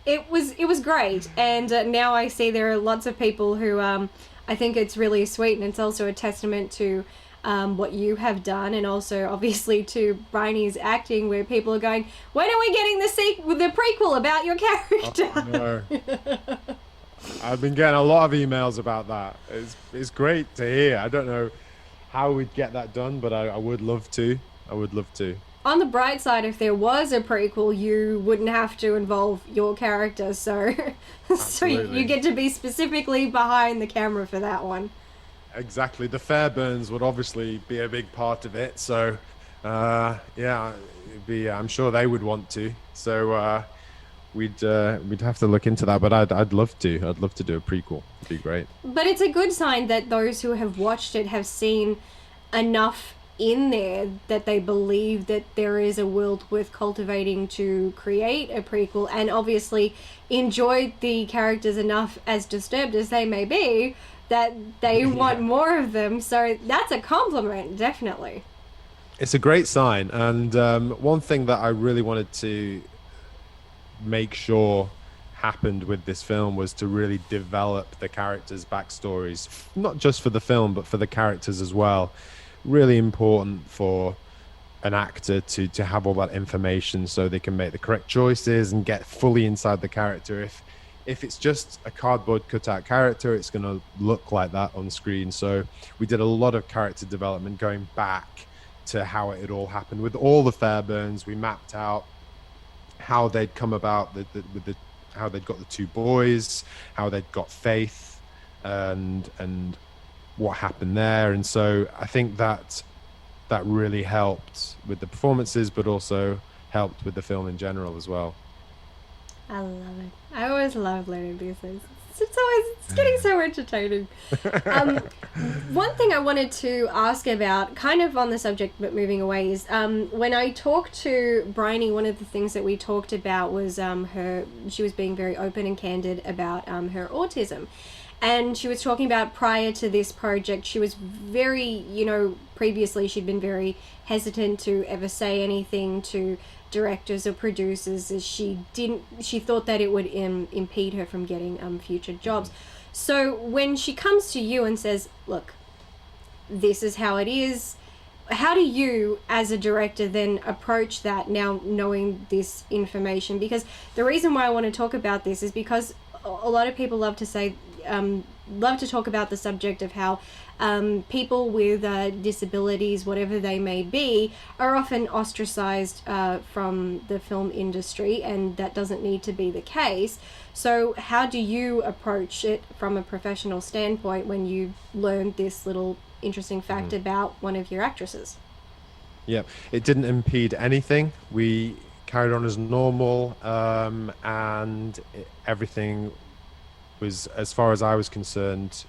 Speaker 1: it was great, and now I see there are lots of people who I think it's really sweet, and it's also a testament to what you have done, and also obviously to Bryony's acting, where people are going, when are we getting the prequel about your character?
Speaker 2: Oh, no. I've been getting a lot of emails about that. It's great to hear. I don't know how we'd get that done, but I would love to. I would love to.
Speaker 1: On the bright side, if there was a prequel, you wouldn't have to involve your character, so so you get to be specifically behind the camera for that one.
Speaker 2: Exactly. The Fairburns would obviously be a big part of it, so yeah, it'd be, I'm sure they would want to. So we'd have to look into that, but I'd love to. I'd love to do a prequel. It'd be great.
Speaker 1: But it's a good sign that those who have watched it have seen enough in there that they believe that there is a world worth cultivating to create a prequel, and obviously enjoyed the characters enough, as disturbed as they may be, that they want more of them. So that's a compliment, definitely.
Speaker 2: It's a great sign. And one thing that I really wanted to make sure happened with this film was to really develop the characters' backstories, not just for the film but for the characters as well. Really important for an actor to have all that information so they can make the correct choices and get fully inside the character. If it's just a cardboard cutout character, it's going to look like that on screen. So we did a lot of character development going back to how it had all happened with all the Fairburns. We mapped out how they'd come about how they'd got the two boys, how they'd got Faith, and what happened there. And so I think that really helped with the performances, but also helped with the film in general as well.
Speaker 1: I love it. I always love learning these things. It's getting so entertaining. One thing I wanted to ask about, kind of on the subject but moving away, is when I talked to Bryony, one of the things that we talked about was she was being very open and candid about her autism. And she was talking about, prior to this project, she was very, previously she'd been very hesitant to ever say anything to directors or producers, as she thought that it would impede her from getting future jobs. So when she comes to you and says, look, this is how it is, how do you as a director then approach that, now knowing this information? Because the reason why I want to talk about this is because a lot of people love to talk about the subject of how people with disabilities, whatever they may be, are often ostracized from the film industry, and that doesn't need to be the case. So how do you approach it from a professional standpoint when you learned this little interesting fact about one of your actresses?
Speaker 2: Yeah, it didn't impede anything. We carried on as normal, and everything was, as far as I was concerned,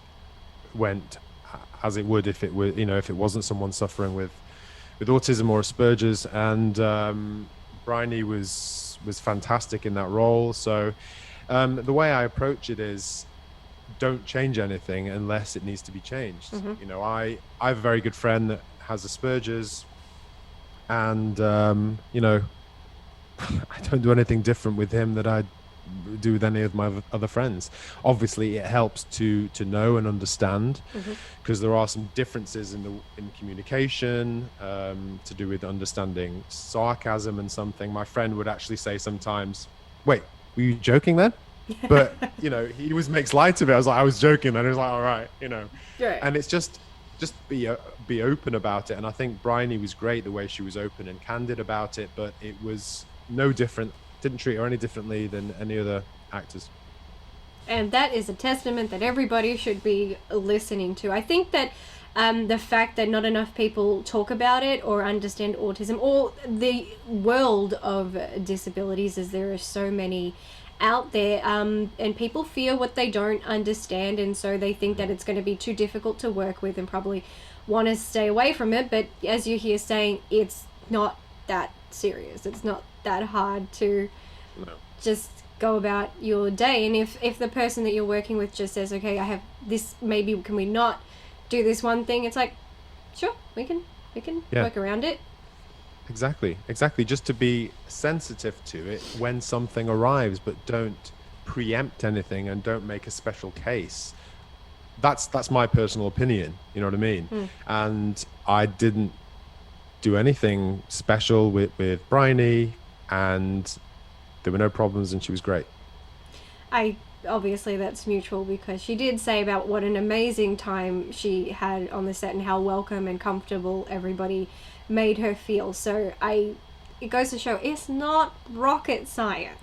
Speaker 2: went as it would if it were, if it wasn't someone suffering with autism or Asperger's. And Bryony was fantastic in that role. So the way I approach it is, don't change anything unless it needs to be changed. I have a very good friend that has Asperger's, and I don't do anything different with him that I do with any of my other friends. Obviously it helps to know and understand, because there are some differences in communication, to do with understanding sarcasm and something. My friend would actually say sometimes, wait, were you joking then? But he always makes light of it. I was joking, and he was like, all right,
Speaker 1: Right.
Speaker 2: And it's just be open about it. And I think Bryony was great the way she was open and candid about it, but it was no different. Didn't treat her any differently than any other actors.
Speaker 1: And that is a testament that everybody should be listening to. I think that the fact that not enough people talk about it or understand autism or the world of disabilities, as there are so many out there, and people fear what they don't understand, and so they think that it's going to be too difficult to work with and probably want to stay away from it. But as you hear saying, it's not that serious. It's not that hard to just go about your day. And if the person that you're working with just says, okay, I have this, maybe can we not do this one thing, it's like, sure, we can work around it.
Speaker 2: Exactly. Just to be sensitive to it when something arrives, but don't preempt anything and don't make a special case. That's my personal opinion. You know what I mean? And I didn't do anything special with Bryony, and there were no problems, and she was great.
Speaker 1: I obviously that's mutual, because she did say about what an amazing time she had on the set and how welcome and comfortable everybody made her feel. So it goes to show it's not rocket science.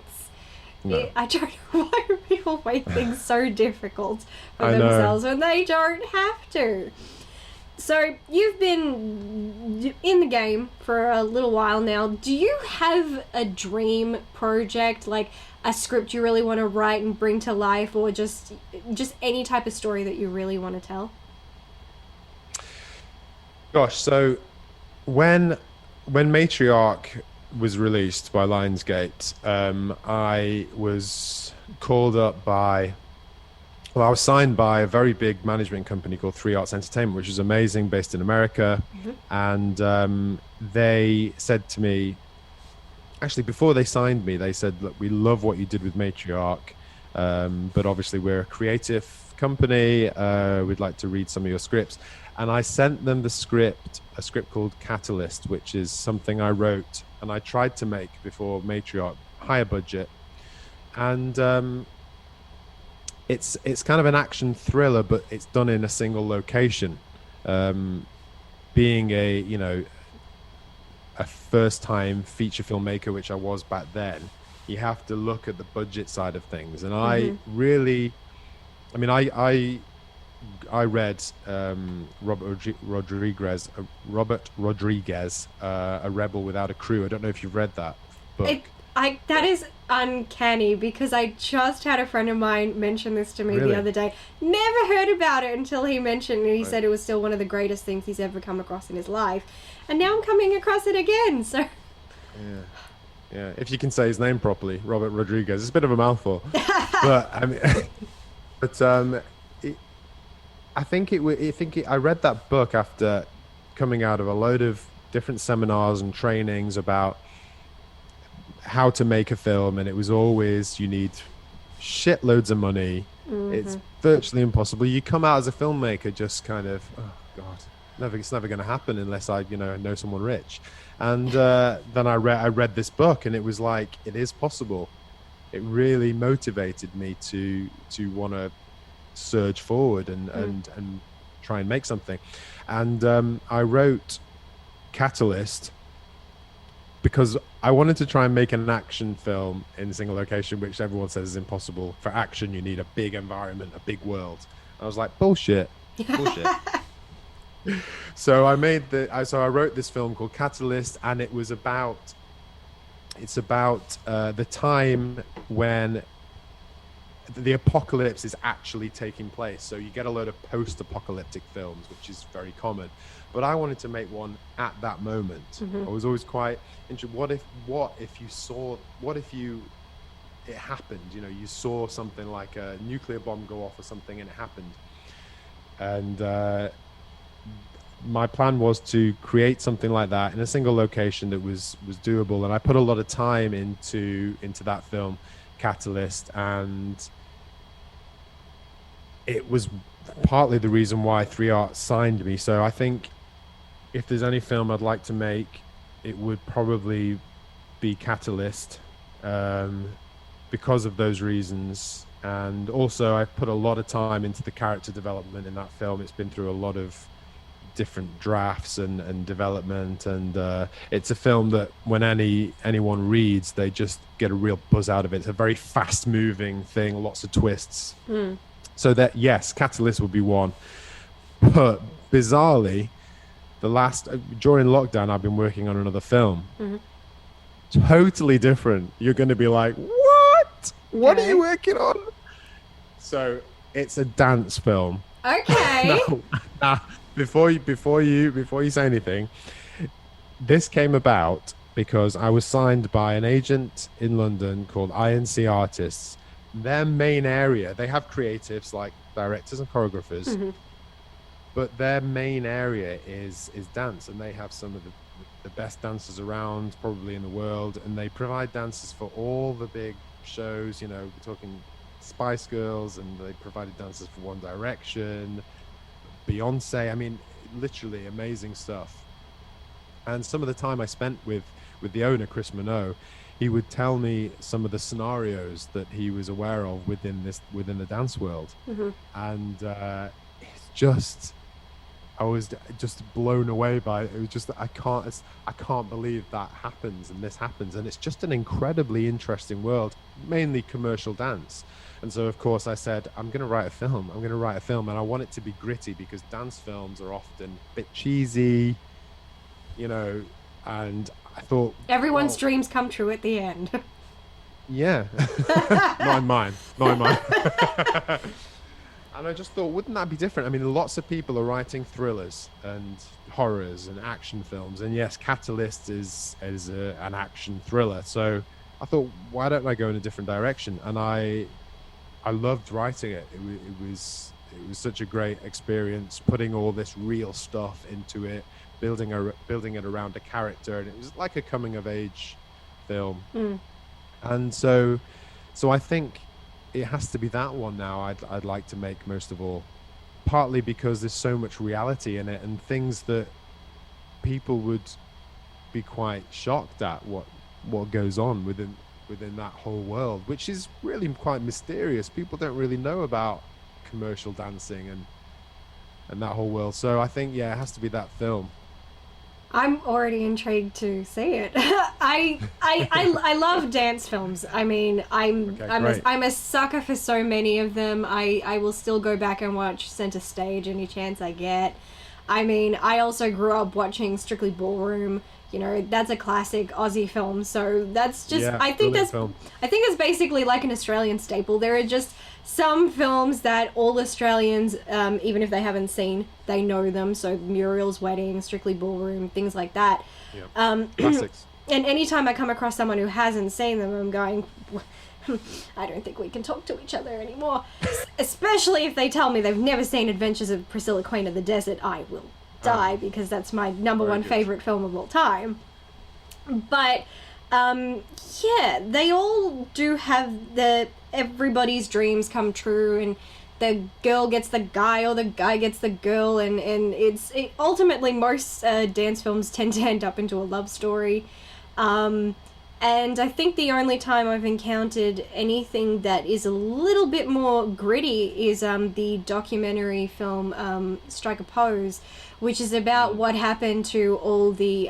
Speaker 2: No.
Speaker 1: I don't know why people make things so difficult for
Speaker 2: I know.
Speaker 1: themselves when they don't have to. So you've been in the game for a little while now. Do you have a dream project, like a script you really want to write and bring to life, or just any type of story that you really want to tell?
Speaker 2: Gosh, so when Matriarch was released by Lionsgate, I was called up by, well, I was signed by a very big management company called 3 Arts Entertainment, which is amazing, based in America. And they said to me, actually, before they signed me, they said, look, we love what you did with Matriarch, but obviously we're a creative company. We'd like to read some of your scripts. And I sent them a script called Catalyst, which is something I wrote and I tried to make before Matriarch, higher budget. And it's kind of an action thriller, but it's done in a single location. Being a first-time feature filmmaker, which I was back then, you have to look at the budget side of things. And I really, I mean, I read Robert Rodriguez, A Rebel Without a Crew. I don't know if you've read that book.
Speaker 1: That is uncanny, because I just had a friend of mine mention this to me the other day. Never heard about it until he mentioned it. He said it was still one of the greatest things he's ever come across in his life. And now I'm coming across it again, so...
Speaker 2: Yeah, if you can say his name properly, Robert Rodriguez. It's a bit of a mouthful. But, I mean... I read that book after coming out of a load of different seminars and trainings about how to make a film, and it was always, you need shitloads of money. It's virtually impossible. You come out as a filmmaker just kind of, oh god, it's never going to happen unless I know someone rich. And then I read this book, and it was like, it is possible. It really motivated me to want to surge forward and try and make something. And I wrote Catalyst because I wanted to try and make an action film in a single location, which everyone says is impossible. For action, you need a big environment, a big world. I was like, bullshit. So I wrote this film called Catalyst, and it's about the time when the apocalypse is actually taking place. So you get a load of post-apocalyptic films, which is very common, but I wanted to make one at that moment. I was always quite interested. What if it happened? You saw something like a nuclear bomb go off or something, and it happened. And my plan was to create something like that in a single location that was doable. And I put a lot of time into that film, Catalyst, and it was partly the reason why 3 Arts signed me. So I think if there's any film I'd like to make, it would probably be Catalyst, because of those reasons. And also I put a lot of time into the character development in that film. It's been through a lot of different drafts and development, and it's a film that when anyone reads, they just get a real buzz out of it. It's a very fast moving thing, lots of twists. So that, yes, Catalyst would be one. But bizarrely, during lockdown, I've been working on another film. Totally different. You're going to be like, what are you working on? So it's a dance film.
Speaker 1: Okay.
Speaker 2: Now, before you say anything, this came about because I was signed by an agent in London called INC Artists. Their main area, they have creatives like directors and choreographers, but their main area is dance, and they have some of the best dancers around, probably in the world, and they provide dancers for all the big shows. You know, we're talking Spice Girls, and they provided dancers for One Direction, Beyonce. I mean, literally amazing stuff. And some of the time I spent with the owner, Chris Minot, he would tell me some of the scenarios that he was aware of within the dance world, and it's just, I was just blown away by it. It was just, I can't believe that happens and this happens, and it's just an incredibly interesting world, mainly commercial dance. And so, of course, I said, I'm going to write a film. I'm going to write a film, and I want it to be gritty because dance films are often a bit cheesy, you know. And I thought,
Speaker 1: everyone's dreams come true at the end.
Speaker 2: Yeah, not in mine, not in mine. And I just thought, wouldn't that be different? I mean, lots of people are writing thrillers and horrors and action films, and yes, Catalyst is an action thriller. So I thought, why don't I go in a different direction? And I loved writing it. It was such a great experience, putting all this real stuff into it, building it around a character, and it was like a coming of age film. And so I think it has to be that one now I'd like to make most of all, partly because there's so much reality in it and things that people would be quite shocked at what goes on within that whole world, which is really quite mysterious. People don't really know about commercial dancing and that whole world. So I think, yeah, it has to be that film.
Speaker 1: I'm already intrigued to see it. I love dance films. I mean, I'm a sucker for so many of them. I will still go back and watch Center Stage any chance I get. I mean, I also grew up watching Strictly Ballroom. You know, that's a classic Aussie film. So that's just,
Speaker 2: Yeah,
Speaker 1: I think
Speaker 2: film.
Speaker 1: it's basically like an Australian staple. There are just some films that all Australians, even if they haven't seen, they know them. So Muriel's Wedding, Strictly Ballroom, things like that.
Speaker 2: Yeah. Classics.
Speaker 1: And anytime I come across someone who hasn't seen them, I'm going, I don't think we can talk to each other anymore. Especially if they tell me they've never seen Adventures of Priscilla, Queen of the Desert. I will die, because that's my number one favorite film of all time. But yeah, they all do have everybody's dreams come true, and the girl gets the guy or the guy gets the girl, and ultimately most dance films tend to end up into a love story. And I think the only time I've encountered anything that is a little bit more gritty is the documentary film Strike a Pose, which is about what happened to all the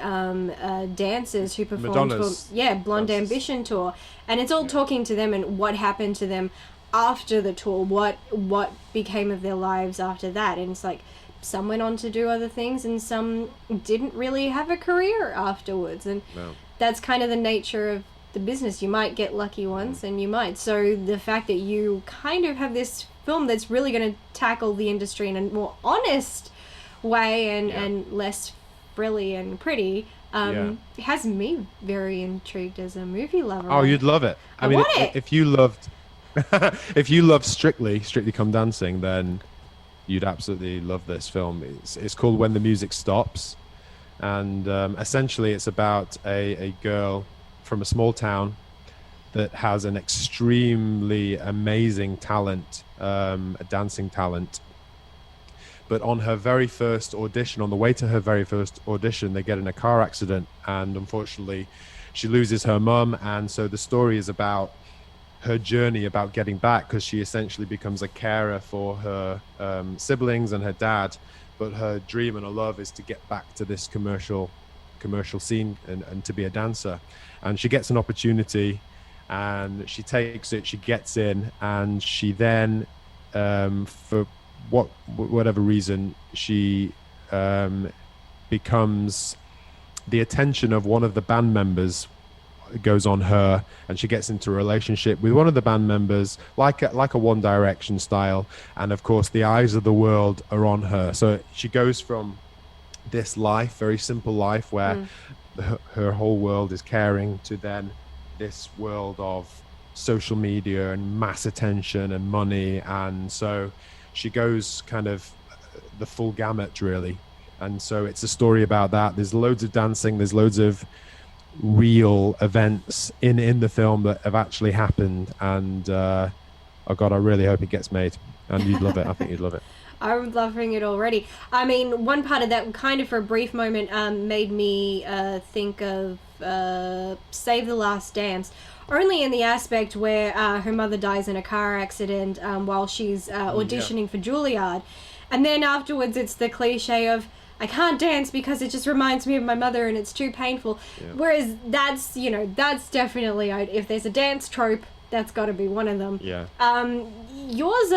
Speaker 1: dancers who performed for Blonde Ambition tour, and it's all talking to them and what happened to them after the tour, what became of their lives after that. And it's like, some went on to do other things and some didn't really have a career afterwards, and that's kind of the nature of the business. You might get lucky once and you might. So the fact that you kind of have this film that's really going to tackle the industry in a more honest way and less frilly and pretty has me very intrigued as a movie lover.
Speaker 2: Oh, you'd love it. I mean, if you loved if you loved Strictly Come Dancing, then you'd absolutely love this film. It's called When the Music Stops, and essentially it's about a girl from a small town that has an extremely amazing talent, a dancing talent. But on her very first audition, on the way to her very first audition, they get in a car accident, and unfortunately she loses her mum. And so the story is about her journey about getting back, because she essentially becomes a carer for her siblings and her dad. But her dream and her love is to get back to this commercial scene and to be a dancer. And she gets an opportunity and she takes it, she gets in, and she then, for whatever reason, she becomes the attention of one of the band members goes on her, and she gets into a relationship with one of the band members, like a One Direction style, and of course the eyes of the world are on her. So she goes from this life, very simple life, where her whole world is caring, to then this world of social media and mass attention and money. And so she goes kind of the full gamut, really. And so it's a story about that. There's loads of dancing. There's loads of real events in the film that have actually happened. And oh God, I really hope it gets made. And you'd love it. I think you'd love it.
Speaker 1: I'm loving it already. I mean, one part of that kind of for a brief moment made me think of Save the Last Dance, only in the aspect where her mother dies in a car accident while she's auditioning for Juilliard. And then afterwards it's the cliche of, I can't dance because it just reminds me of my mother and it's too painful. Yeah. Whereas that's, that's definitely, if there's a dance trope, that's got to be one of them.
Speaker 2: Yeah.
Speaker 1: Yours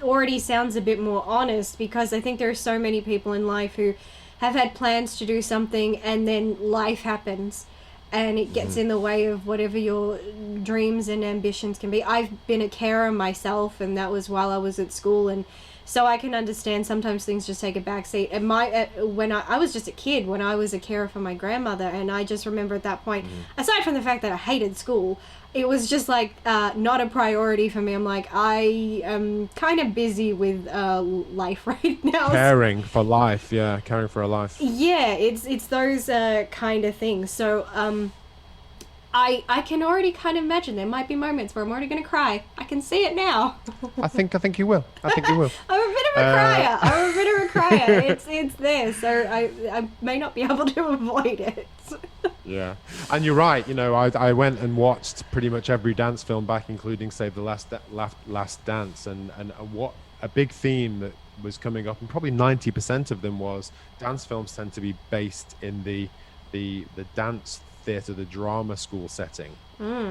Speaker 1: already sounds a bit more honest, because I think there are so many people in life who have had plans to do something and then life happens and it gets in the way of whatever your dreams and ambitions can be. I've been a carer myself, and that was while I was at school, and so I can understand sometimes things just take a backseat. And when I was just a kid, when I was a carer for my grandmother, and I just remember at that point, aside from the fact that I hated school, it was just like not a priority for me. I'm like, I am kind of busy with life right now.
Speaker 2: Caring for life, yeah, caring for a life.
Speaker 1: Yeah, it's those kind of things. So I can already kind of imagine there might be moments where I'm already going to cry. I can see it now.
Speaker 2: I think you will. I'm a bit
Speaker 1: of a crier. It's there, so I may not be able to avoid it.
Speaker 2: Yeah, and you're right. I went and watched pretty much every dance film back, including Save the Last Dance, and what a big theme that was coming up, and probably 90% of them was dance films tend to be based in the dance theatre, the drama school setting.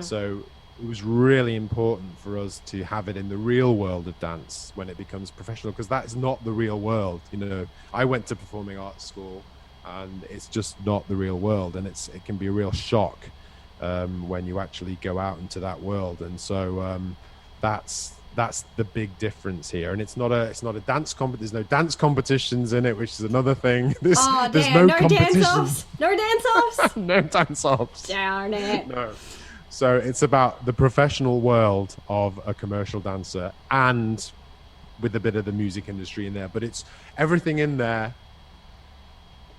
Speaker 2: So it was really important for us to have it in the real world of dance when it becomes professional, because that is not the real world. I went to performing arts school, and it's just not the real world, and it can be a real shock when you actually go out into that world. And so that's the big difference here. And it's not a dance there's no dance competitions in it, which is another thing. There's no competitions.
Speaker 1: No dance-offs?
Speaker 2: No dance-offs.
Speaker 1: Darn it.
Speaker 2: No. So it's about the professional world of a commercial dancer, and with a bit of the music industry in there. But it's everything in there,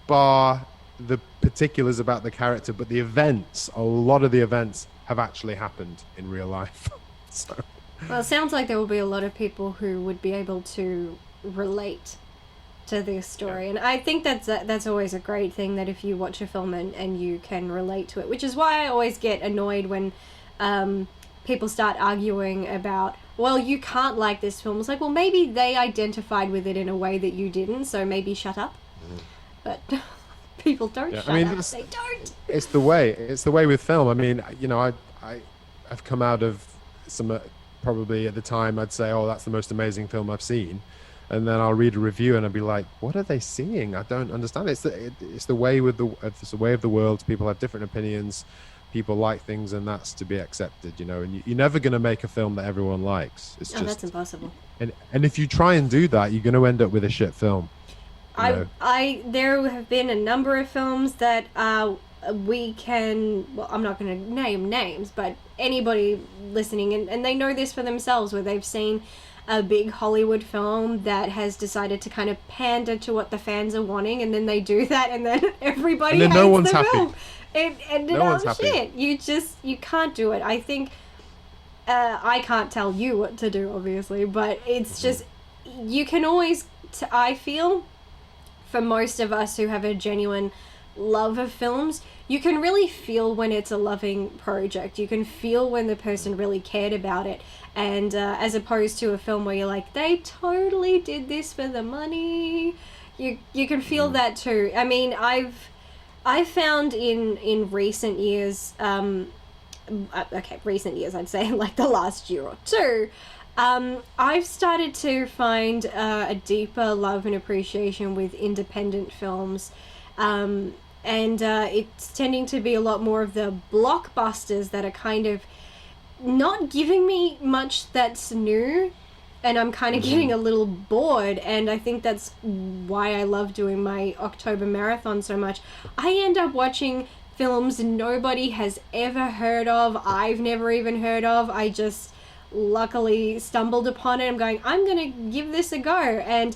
Speaker 2: bar the particulars about the character. But a lot of the events have actually happened in real life. So.
Speaker 1: Well, it sounds like there will be a lot of people who would be able to relate to this story. Yeah. And I think that's always a great thing, that if you watch a film and you can relate to it, which is why I always get annoyed when people start arguing about, well, you can't like this film. It's like, well, maybe they identified with it in a way that you didn't, so maybe shut up. But people don't shut up. They don't.
Speaker 2: It's the way with film. I mean, I've come out of some... probably at the time I'd say, oh, that's the most amazing film I've seen, and then I'll read a review and I'll be like, what are they seeing? I don't understand. It's the way of the world. People have different opinions, people like things, and that's to be accepted, and you're never going to make a film that everyone likes.
Speaker 1: That's impossible.
Speaker 2: And if you try and do that, you're going to end up with a shit film.
Speaker 1: There have been a number of films that I'm not going to name names, but anybody listening, and they know this for themselves, where they've seen a big Hollywood film that has decided to kind of pander to what the fans are wanting, and then they do that, and then everybody hates the film. It ended up shit. You can't do it. I think I can't tell you what to do, obviously, but it's just, you can always, I feel, for most of us who have a genuine love of films, you can really feel when it's a loving project. You can feel when the person really cared about it, and as opposed to a film where you're like, they totally did this for the money. You can feel that too. I mean, I've found in recent years, recent years, I'd say like the last year or two, I've started to find a deeper love and appreciation with independent films. And it's tending to be a lot more of the blockbusters that are kind of not giving me much that's new, and I'm kind of getting a little bored, and I think that's why I love doing my October marathon so much. I end up watching films nobody has ever heard of, I've never even heard of. I just luckily stumbled upon it. I'm going to give this a go, and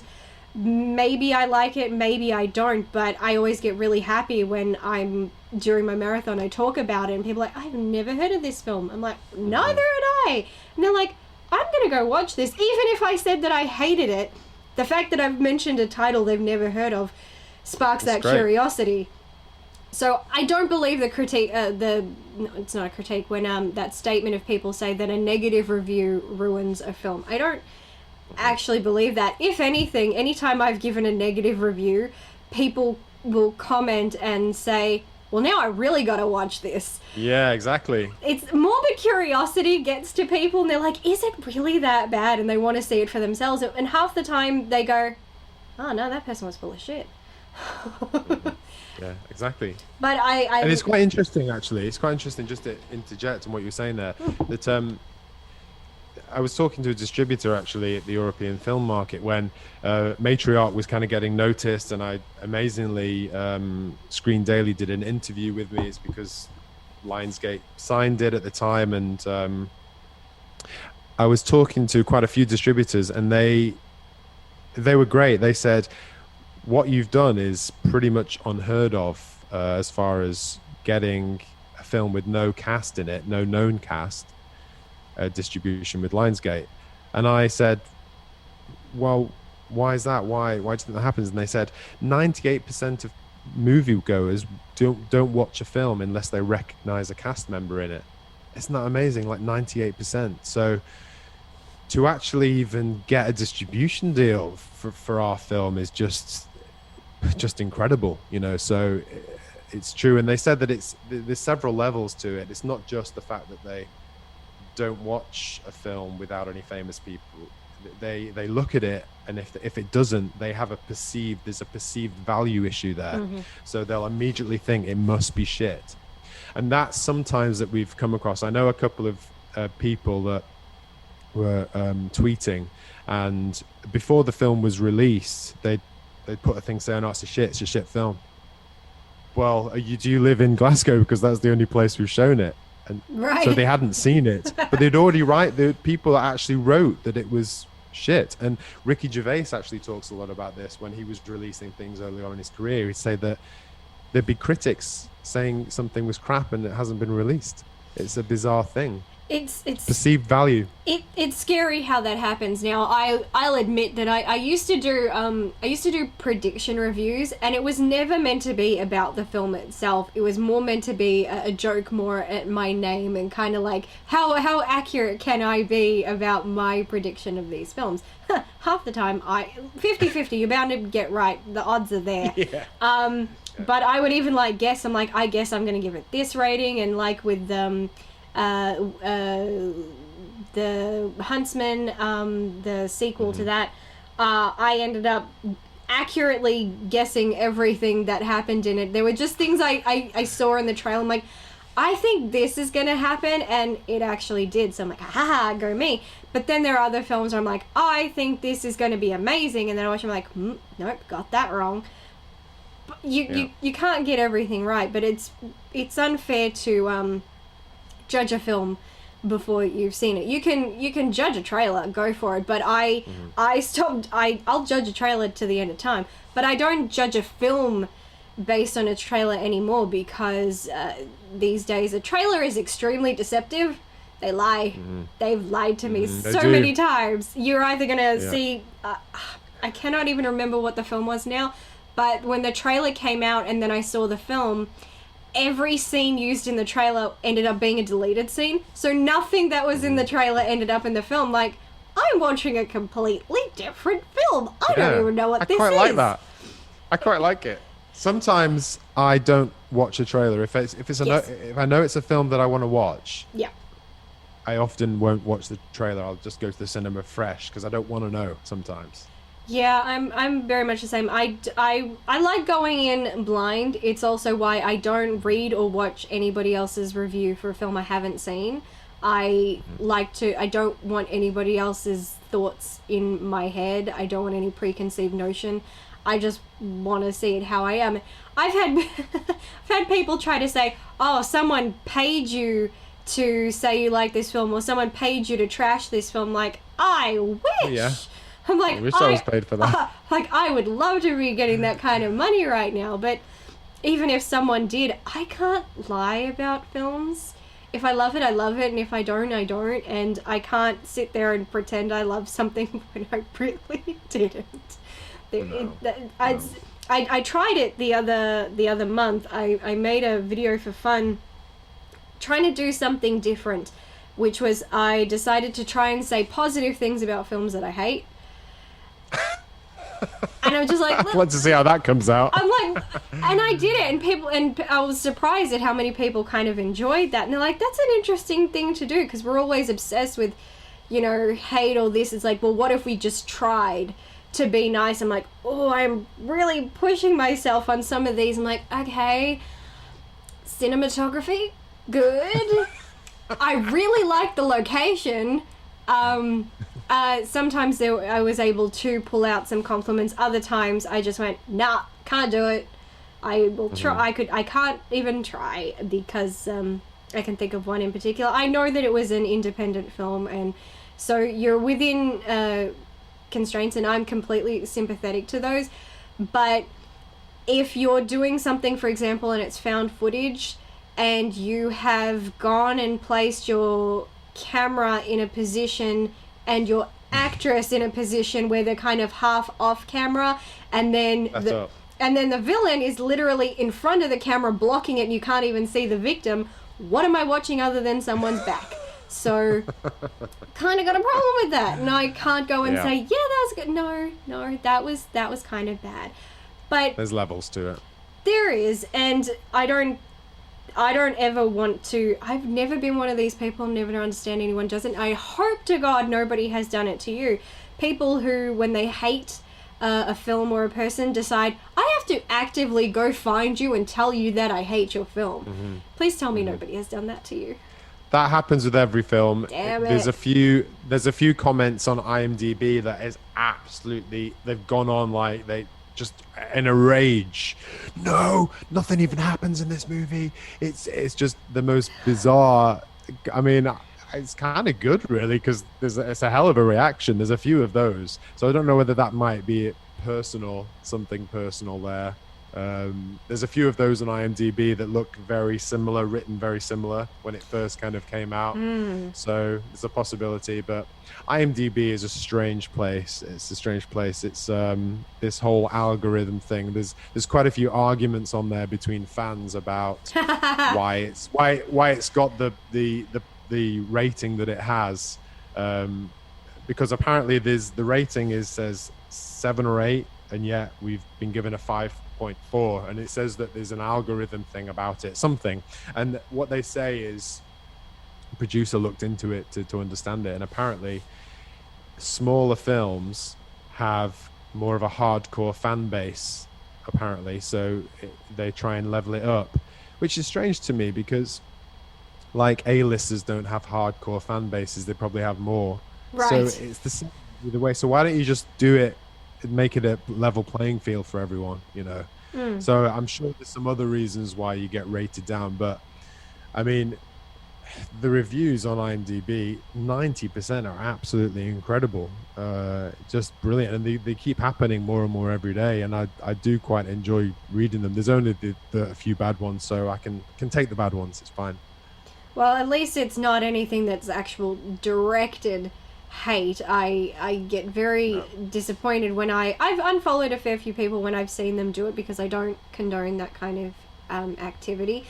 Speaker 1: maybe I like it, maybe I don't, but I always get really happy when during my marathon, I talk about it and people are like, I've never heard of this film. I'm like, neither had I. And they're like, I'm going to go watch this. Even if I said that I hated it, the fact that I've mentioned a title they've never heard of sparks that curiosity. So I don't believe the critique, no, it's not a critique, when that statement of people say that a negative review ruins a film. I don't actually believe that. If anything, anytime I've given a negative review, people will comment and say, well, now I really got to watch this.
Speaker 2: Yeah, exactly.
Speaker 1: It's morbid curiosity gets to people and they're like, is it really that bad? And they want to see it for themselves. And half the time they go, oh no, that person was full of shit.
Speaker 2: Yeah, exactly.
Speaker 1: But
Speaker 2: and it's quite interesting, actually. It's quite interesting, just to interject on what you were saying there, that I was talking to a distributor, actually, at the European film market when Matriarch was kind of getting noticed, and I amazingly, Screen Daily did an interview with me. It's because Lionsgate signed it at the time, and I was talking to quite a few distributors, and they were great. They said, what you've done is pretty much unheard of as far as getting a film with no cast in it, no known cast, distribution with Lionsgate. And I said, well, why is that? Why do you think that happens? And they said 98% of moviegoers don't watch a film unless they recognize a cast member in it. Isn't that amazing? Like 98%. So to actually even get a distribution deal for our film is just incredible, you know. So it's true. And they said that there's several levels to it. It's not just the fact that they don't watch a film without any famous people. They look at it, and if it doesn't, they have there's a perceived value issue there. So they'll immediately think it must be shit. And that's sometimes that we've come across. I know a couple of people that were tweeting, and before the film was released, they'd put a thing saying, oh, it's a shit film. Well, do you live in Glasgow? Because that's the only place we've shown it. And
Speaker 1: right.
Speaker 2: So they hadn't seen it, but they'd already the people that actually wrote that it was shit. And Ricky Gervais actually talks a lot about this when he was releasing things early on in his career. He'd say that there'd be critics saying something was crap and it hasn't been released. It's a bizarre thing. It's perceived value.
Speaker 1: It's scary how that happens. Now I'll admit that I used to do prediction reviews, and it was never meant to be about the film itself. It was more meant to be a joke more at my name, and kind of like how accurate can I be about my prediction of these films. Half the time 50-50, you're bound to get right. The odds are there.
Speaker 2: Yeah.
Speaker 1: But I would even like guess. I'm like, I guess I'm gonna give it this rating, and like with the Huntsman, the sequel to that, I ended up accurately guessing everything that happened in it. There were just things I saw in the trailer. I'm like, I think this is gonna happen, and it actually did. So I'm like, haha, go me. But then there are other films where I'm like, oh, I think this is gonna be amazing, and then I watch them like, nope, got that wrong. But you can't get everything right, but it's unfair to judge a film before you've seen it. You can judge a trailer, go for it, but I'll judge a trailer to the end of time, but I don't judge a film based on a trailer anymore, because these days a trailer is extremely deceptive. They lie. They've lied to me so many times. You're either gonna see I cannot even remember what the film was now, but when the trailer came out and then I saw the film, every scene used in the trailer ended up being a deleted scene. So nothing that was in the trailer ended up in the film. Like, I'm watching a completely different film. I don't even know what this is.
Speaker 2: I quite like that. I quite like it. Sometimes I don't watch a trailer. If I know it's a film that I want to watch, I often won't watch the trailer. I'll just go to the cinema fresh because I don't want to know sometimes.
Speaker 1: Yeah, I'm very much the same. I like going in blind. It's also why I don't read or watch anybody else's review for a film I haven't seen. I don't want anybody else's thoughts in my head. I don't want any preconceived notion. I just want to see it how I am. I've had people try to say, oh, someone paid you to say you like this film, or someone paid you to trash this film. Like, I wish.
Speaker 2: Yeah.
Speaker 1: I'm like,
Speaker 2: I wish I was paid for that.
Speaker 1: Like, I would love to be getting that kind of money right now, but even if someone did, I can't lie about films. If I love it, I love it, and if I don't, I don't, and I can't sit there and pretend I love something when I really didn't. I tried it the other month. I made a video for fun, trying to do something different, which was I decided to try and say positive things about films that I hate. And I'm just like,
Speaker 2: let's see how that comes out.
Speaker 1: I'm like, and I did it, and I was surprised at how many people kind of enjoyed that. And they're like, that's an interesting thing to do, because we're always obsessed with, hate all this. It's like, well, what if we just tried to be nice? I'm like, oh, I'm really pushing myself on some of these. I'm like, okay, cinematography, good. I really like the location. Sometimes I was able to pull out some compliments. Other times I just went, nah, can't do it. I will try. I can't even try, because I can think of one in particular. I know that it was an independent film, and so you're within constraints, and I'm completely sympathetic to those. But if you're doing something, for example, and it's found footage, and you have gone and placed your camera in a position and your actress in a position where they're kind of half off camera, and then the villain is literally in front of the camera blocking it, and you can't even see the victim. What am I watching other than someone's back? So kind of got a problem with that, and I can't go and say, yeah, that was good. No, that was kind of bad. But
Speaker 2: there's levels to it.
Speaker 1: There is, and I don't ever want to. I've never been one of these people, never understand anyone doesn't. I hope to God nobody has done it to you. People who, when they hate a film or a person, decide, I have to actively go find you and tell you that I hate your film. Mm-hmm. Please tell me nobody has done that to you.
Speaker 2: That happens with every film.
Speaker 1: Damn it.
Speaker 2: There's a few comments on IMDb that is absolutely, they've gone on like they just in a rage. No, nothing even happens in this movie. It's just the most bizarre. I mean, it's kind of good really, because it's a hell of a reaction. There's a few of those, so I don't know whether that might be something personal there. There's a few of those on IMDb that look very similar, written very similar when it first kind of came out. So it's a possibility, but IMDb is a strange place. It's a strange place. It's this whole algorithm thing. There's quite a few arguments on there between fans about why it's got the rating that it has, because apparently the rating says 7 or 8, and yet we've been given a 5.4, and it says that there's an algorithm thing about it, something. And what they say is, the producer looked into it to understand it, and apparently smaller films have more of a hardcore fan base, apparently, so they try and level it up, which is strange to me, because like A-listers don't have hardcore fan bases, they probably have more.
Speaker 1: Right.
Speaker 2: So it's the same either way. So why don't you just do it, make it a level playing field for everyone, So I'm sure there's some other reasons why you get rated down, but I mean, the reviews on IMDb, 90% are absolutely incredible, just brilliant, and they keep happening more and more every day, and I do quite enjoy reading them. There's only the few bad ones, so I can take the bad ones, it's fine.
Speaker 1: Well, at least it's not anything that's actual directed hate. I get very disappointed when I've unfollowed a fair few people when I've seen them do it, because I don't condone that kind of activity.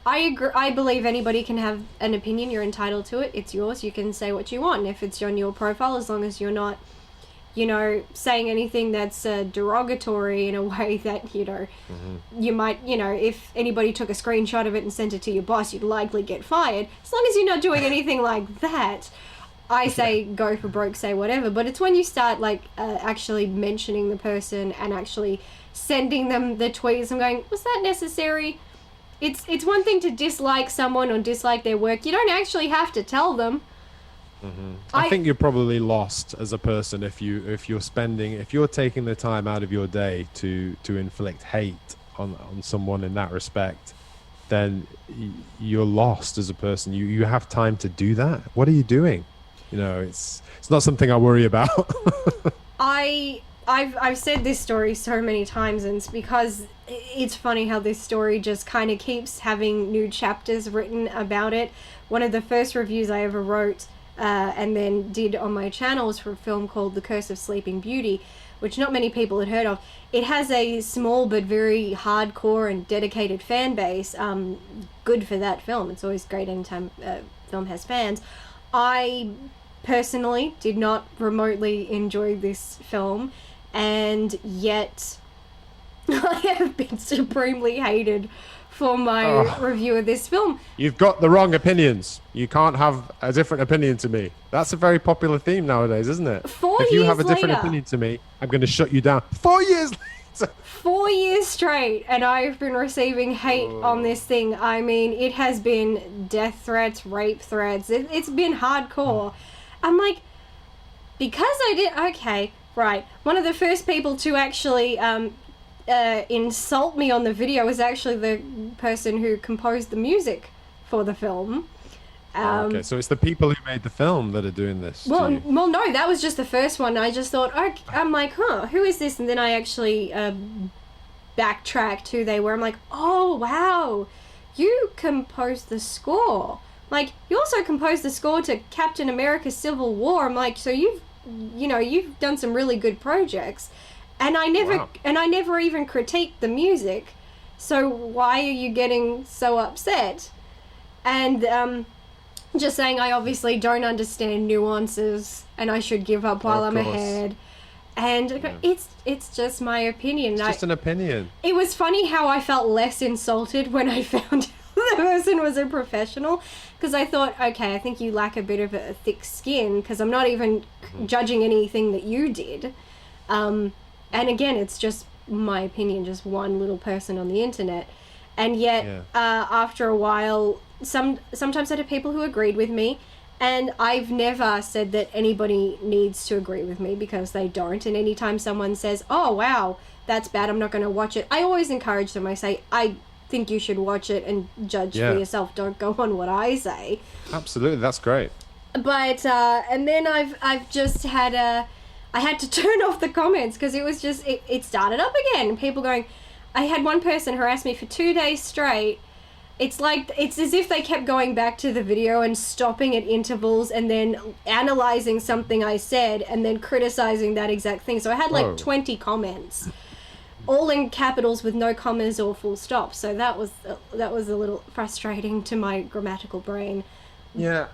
Speaker 1: I agree. I believe anybody can have an opinion. You're entitled to it. It's yours. You can say what you want. And if it's on your profile, as long as you're not, saying anything that's derogatory in a way that, you might, if anybody took a screenshot of it and sent it to your boss, you'd likely get fired. As long as you're not doing anything like that, I say go for broke, say whatever. But it's when you start actually mentioning the person and actually sending them the tweets. I'm going, was that necessary? It's one thing to dislike someone or dislike their work. You don't actually have to tell them.
Speaker 2: Mm-hmm. I think you're probably lost as a person if you're taking the time out of your day to inflict hate on someone in that respect. Then you're lost as a person. You have time to do that. What are you doing? It's not something I worry about.
Speaker 1: I've said this story so many times, and it's because it's funny how this story just kind of keeps having new chapters written about it. One of the first reviews I ever wrote and then did on my channel was for a film called The Curse of Sleeping Beauty, which not many people had heard of. It has a small but very hardcore and dedicated fan base. Good for that film. It's always great anytime a film has fans. I personally did not remotely enjoy this film, and yet I have been supremely hated for my review of this film.
Speaker 2: You've got the wrong opinions. You can't have a different opinion to me. That's a very popular theme nowadays, isn't it? If you have a different opinion to me, I'm going to shut you down. 4 years later.
Speaker 1: 4 years straight, and I've been receiving hate on this thing. I mean, it has been death threats, rape threats. It's been hardcore. I'm like, because I did... Okay, right. One of the first people to actually insult me on the video was actually the person who composed the music for the film.
Speaker 2: Okay, so it's the people who made the film that are doing this.
Speaker 1: Well, no, that was just the first one. I just thought, I'm like, who is this? And then I actually backtracked who they were. I'm like, oh, wow, you composed the score. Like, you also composed the score to Captain America Civil War. I'm like, so you've done some really good projects. And I never even critiqued the music. So why are you getting so upset? And just saying I obviously don't understand nuances and I should give up while I'm ahead. And it's just my opinion.
Speaker 2: It's just an opinion.
Speaker 1: It was funny how I felt less insulted when I found out the person was a professional, because I thought, okay, I think you lack a bit of a thick skin, because I'm not even judging anything that you did. And again, it's just my opinion, just one little person on the internet. And yet, after a while, sometimes I had people who agreed with me, and I've never said that anybody needs to agree with me, because they don't. And anytime someone says, oh, wow, that's bad, I'm not going to watch it, I always encourage them. I say, I think you should watch it and judge for yourself. Don't go on what I say.
Speaker 2: Absolutely, that's great.
Speaker 1: But, and then I've just had I had to turn off the comments, because it was just, it started up again. People going, I had one person harass me for 2 days straight. It's like, it's as if they kept going back to the video and stopping at intervals and then analyzing something I said and then criticizing that exact thing. So I had like 20 comments, all in capitals with no commas or full stops. So that was a little frustrating to my grammatical brain.
Speaker 2: Yeah.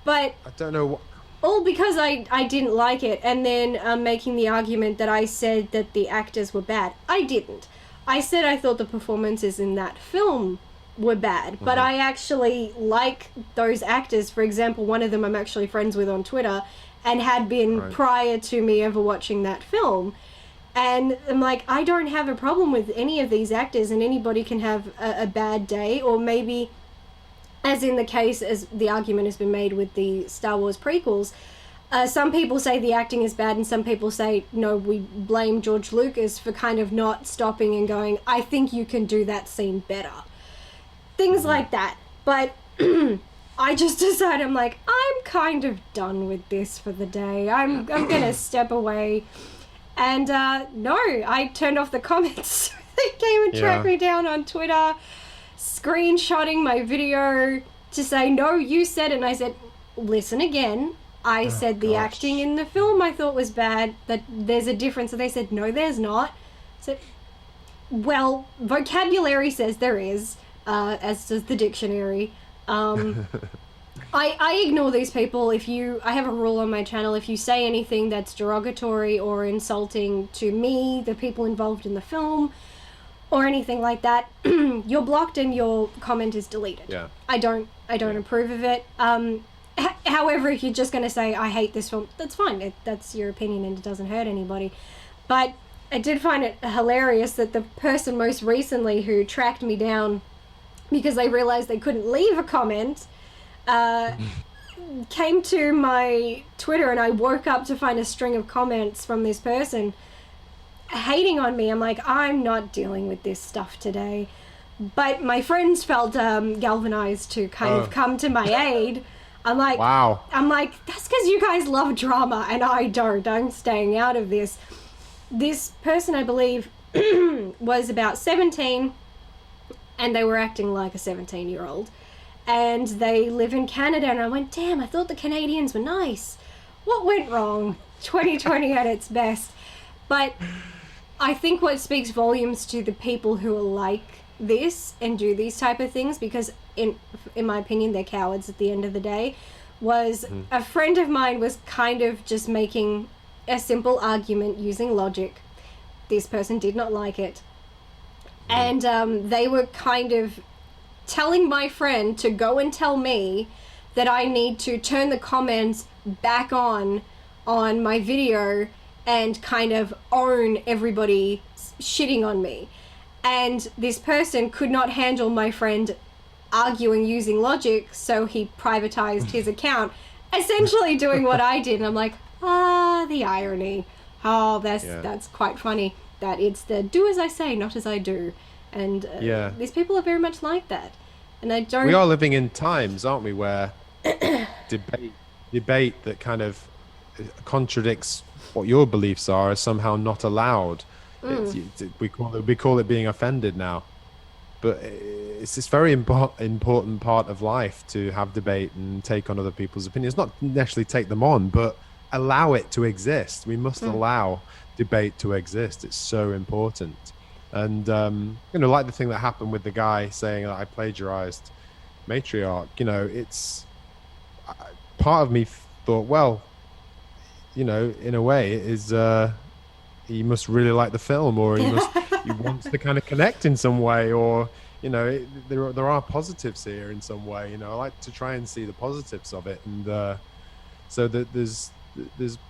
Speaker 1: But
Speaker 2: I don't know what...
Speaker 1: all because I didn't like it, and then making the argument that I said that the actors were bad. I didn't. I said I thought the performances in that film were bad, but I actually like those actors. For example, one of them I'm actually friends with on Twitter, and had been prior to me ever watching that film. And I'm like, I don't have a problem with any of these actors, and anybody can have a bad day, or maybe, as in the case, as the argument has been made with the Star Wars prequels, some people say the acting is bad, and some people say, no, we blame George Lucas for kind of not stopping and going, I think you can do that scene better. Things like that. But I just decided, I'm like, I'm kind of done with this for the day. I'm going to step away. And no, I turned off the comments. They came and tracked me down on Twitter, screenshotting my video to say, no, you said it. And I said, listen again. I said the acting in the film I thought was bad, that there's a difference. And they said, no, there's not. I said, well, vocabulary says there is, as does the dictionary. I ignore these people. I have a rule on my channel: if you say anything that's derogatory or insulting to me, the people involved in the film, or anything like that, you're blocked and your comment is deleted.
Speaker 2: Yeah.
Speaker 1: I don't approve of it. However, if you're just going to say, I hate this film, that's fine. That's your opinion and it doesn't hurt anybody. But I did find it hilarious that the person most recently who tracked me down because they realized they couldn't leave a comment came to my Twitter, and I woke up to find a string of comments from this person hating on me. I'm like, I'm not dealing with this stuff today. But my friends felt galvanized to kind of come to my aid.
Speaker 2: Wow.
Speaker 1: I'm like, that's because you guys love drama and I don't. I'm staying out of this. This person, I believe, was about 17 and they were acting like a 17-year-old. And they live in Canada, and I went, damn, I thought the Canadians were nice. What went wrong? 2020 at its best. But I think what speaks volumes to the people who are like this and do these type of things, because in my opinion, they're cowards at the end of the day, was a friend of mine was kind of just making a simple argument using logic. This person did not like it. And they were kind of telling my friend to go and tell me that I need to turn the comments back on my video and kind of own everybody shitting on me. And this person could not handle my friend arguing using logic, so he privatized his account, essentially doing what I did. And I'm like, the irony. Oh, that's quite funny. That it's the do as I say, not as I do. And these people are very much like that. And I don't...
Speaker 2: We are living in times, aren't we, where debate that kind of contradicts what your beliefs are is somehow not allowed. We call it being offended now. But it's this very important part of life to have debate and take on other people's opinions. Not necessarily take them on, but allow it to exist. We must allow debate to exist. It's so important. And like the thing that happened with the guy saying that I plagiarized Matriarch, it's part of me thought, well, in a way it is he must really like the film, or he wants to kind of connect in some way, or there are positives here in some way. I like to try and see the positives of it, and so that there's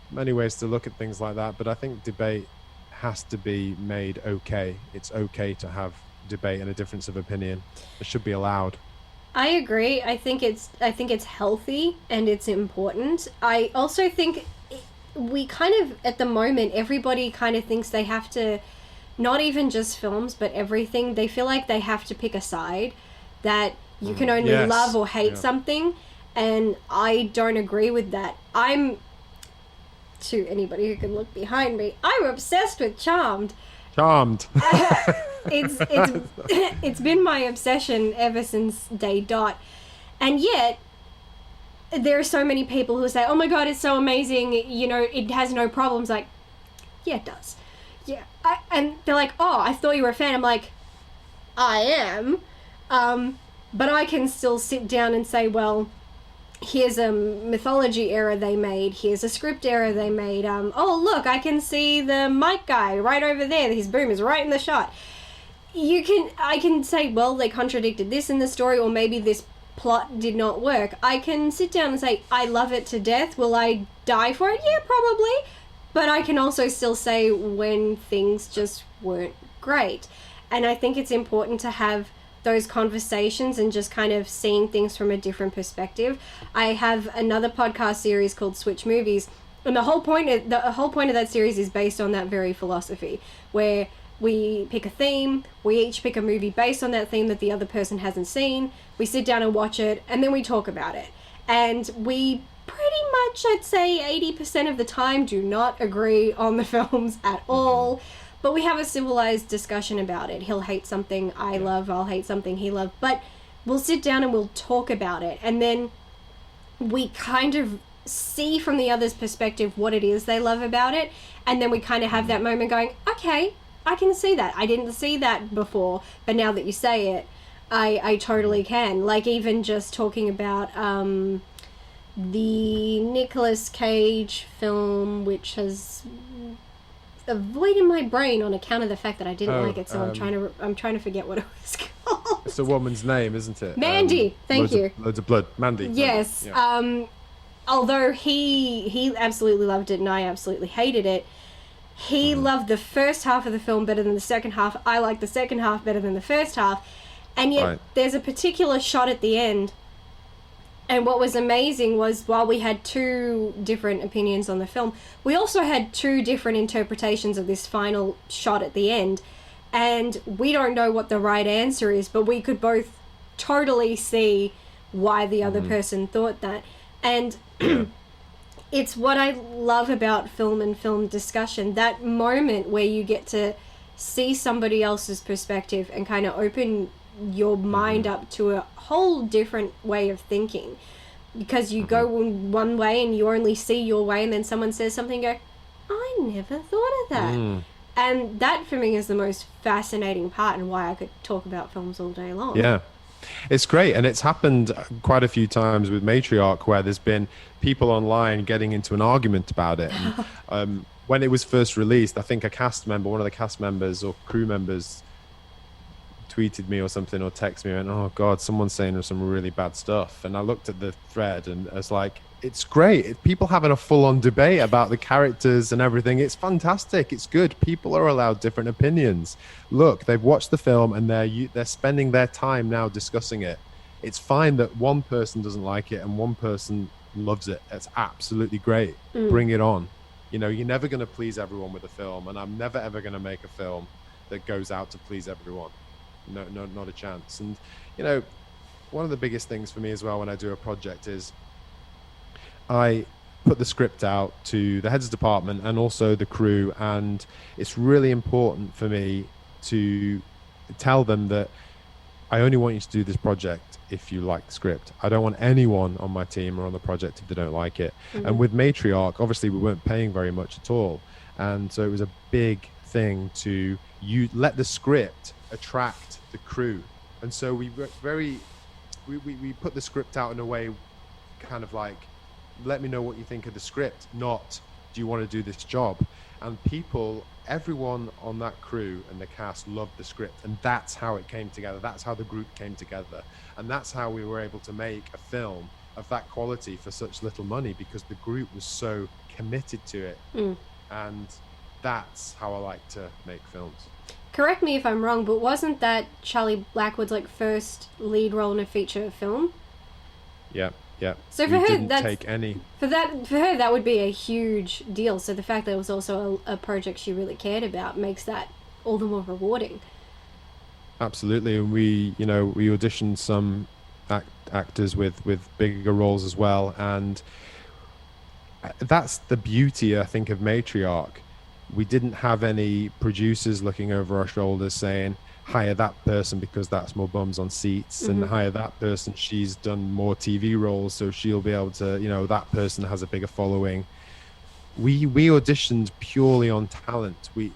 Speaker 2: many ways to look at things like that. But I think debate has to be made okay. It's okay to have debate and a difference of opinion. It should be allowed.
Speaker 1: I agree. I think it's healthy and it's important. I also think we kind of, at the moment, everybody kind of thinks they have to, not even just films, but everything, they feel like they have to pick a side, that you can only love or hate something, and I don't agree with that. To anybody who can look behind me, I'm obsessed with Charmed. It's been my obsession ever since day dot, and yet there are so many people who say, oh my god, it's so amazing, it has no problems. Like, yeah, it does. Yeah. And they're like, oh, I thought you were a fan. I'm like, I am, but I can still sit down and say, well, here's a mythology error they made, here's a script error they made, oh look, I can see the mic guy right over there, his boom is right in the shot. I can say, well, they contradicted this in the story, or maybe this plot did not work. I can sit down and say, I love it to death. Will I die for it? Yeah, probably. But I can also still say when things just weren't great. And I think it's important to have those conversations and just kind of seeing things from a different perspective. I have another podcast series called Switch Movies, and the whole point of that series is based on that very philosophy, where we pick a theme, we each pick a movie based on that theme that the other person hasn't seen, we sit down and watch it, and then we talk about it. And we pretty much, I'd say 80% of the time, do not agree on the films at all. But we have a civilized discussion about it. He'll hate something I love, I'll hate something he loved. But we'll sit down and we'll talk about it. And then we kind of see from the other's perspective what it is they love about it. And then we kind of have that moment going, okay, I can see that. I didn't see that before, but now that you say it, I totally can. Like, even just talking about the Nicolas Cage film, which has avoided my brain on account of the fact that I didn't like it, so I'm trying to forget what it was called.
Speaker 2: It's a woman's name, isn't it?
Speaker 1: Mandy. Thank you.
Speaker 2: Loads of blood. Mandy.
Speaker 1: Yes.
Speaker 2: Yeah.
Speaker 1: Although he absolutely loved it and I absolutely hated it, he loved the first half of the film better than the second half. I like the second half better than the first half. And yet there's a particular shot at the end. And what was amazing was, while we had two different opinions on the film, we also had two different interpretations of this final shot at the end. And we don't know what the right answer is, but we could both totally see why the other person thought that. And it's what I love about film and film discussion, that moment where you get to see somebody else's perspective and kind of open your mind up to a whole different way of thinking, because you go in one way and you only see your way, and then someone says something, and go, I never thought of that. And that for me is the most fascinating part, and why I could talk about films all day long.
Speaker 2: Yeah. It's great, and it's happened quite a few times with Matriarch, where there's been people online getting into an argument about it. And, when it was first released, I think one of the cast members or crew members tweeted me or something, or texted me and, oh God, someone's saying some really bad stuff. And I looked at the thread and I was like, it's great. People having a full-on debate about the characters and everything. It's fantastic. It's good. People are allowed different opinions. Look, they've watched the film and they're spending their time now discussing it. It's fine that one person doesn't like it and one person loves it. That's absolutely great. Bring it on. You know, you're never going to please everyone with a film, and I'm never ever going to make a film that goes out to please everyone. No, not a chance. And you know, one of the biggest things for me as well when I do a project is I put the script out to the heads of department and also the crew, and it's really important for me to tell them that I only want you to do this project if you like the script. I don't want anyone on my team or on the project if they don't like it. And with Matriarch, obviously we weren't paying very much at all, and so it was a big thing to let the script attract the crew. And so we put the script out in a way kind of like, let me know what you think of the script, not do you want to do this job. And everyone on that crew and the cast loved the script, and that's how it came together. That's how the group came together, and that's how we were able to make a film of that quality for such little money, because the group was so committed to it. And that's how I like to make films.
Speaker 1: Correct me if I'm wrong, but wasn't that Charlie Blackwood's first lead role in a feature film?
Speaker 2: Yeah.
Speaker 1: So for her, for her, that would be a huge deal. So the fact that it was also a project she really cared about makes that all the more rewarding.
Speaker 2: Absolutely, and we auditioned some actors with bigger roles as well, and that's the beauty, I think, of Matriarch. We didn't have any producers looking over our shoulders saying, hire that person because that's more bums on seats, and hire that person, she's done more TV roles, so she'll be able to, that person has a bigger following. We auditioned purely on talent. We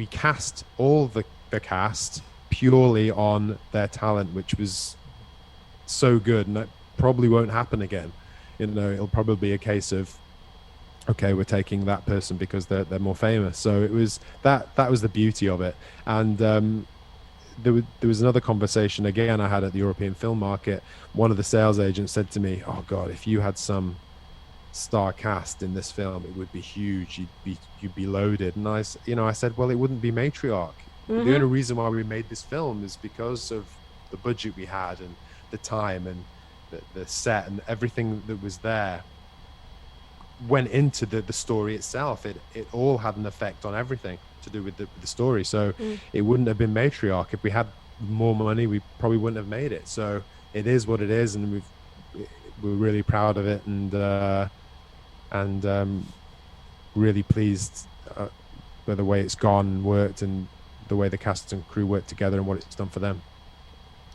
Speaker 2: cast all the cast purely on their talent, which was so good, and that probably won't happen again. It'll probably be a case of, okay, we're taking that person because they're more famous. So it was that was the beauty of it. And there was another conversation again I had at the European Film Market. One of the sales agents said to me, oh God, if you had some star cast in this film, it would be huge. You'd be loaded. And I said, well, it wouldn't be Matriarch. The only reason why we made this film is because of the budget we had and the time and the set and everything that was there went into the story itself. It all had an effect on everything to do with the story. So it wouldn't have been Matriarch. If we had more money, we probably wouldn't have made it. So it is what it is, and we're really proud of it, and really pleased with the way it's gone and worked, and the way the cast and crew work together and what it's done for them.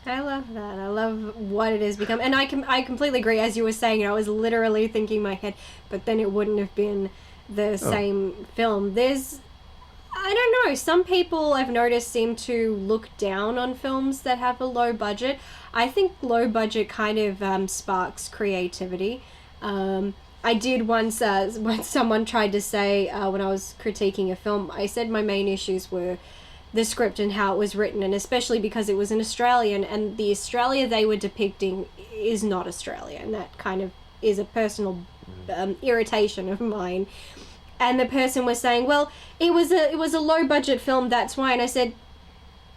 Speaker 1: I love that. I love what it has become. And I completely agree. As you were saying, I was literally thinking in my head, but then it wouldn't have been the same film. I don't know, some people I've noticed seem to look down on films that have a low budget. I think low budget kind of sparks creativity. I did once, when someone tried to say, when I was critiquing a film, I said my main issues were the script and how it was written, and especially because it was an Australian, and the Australia they were depicting is not Australia, and that kind of is a personal irritation of mine. And the person was saying, well, it was a low budget film, that's why. And I said,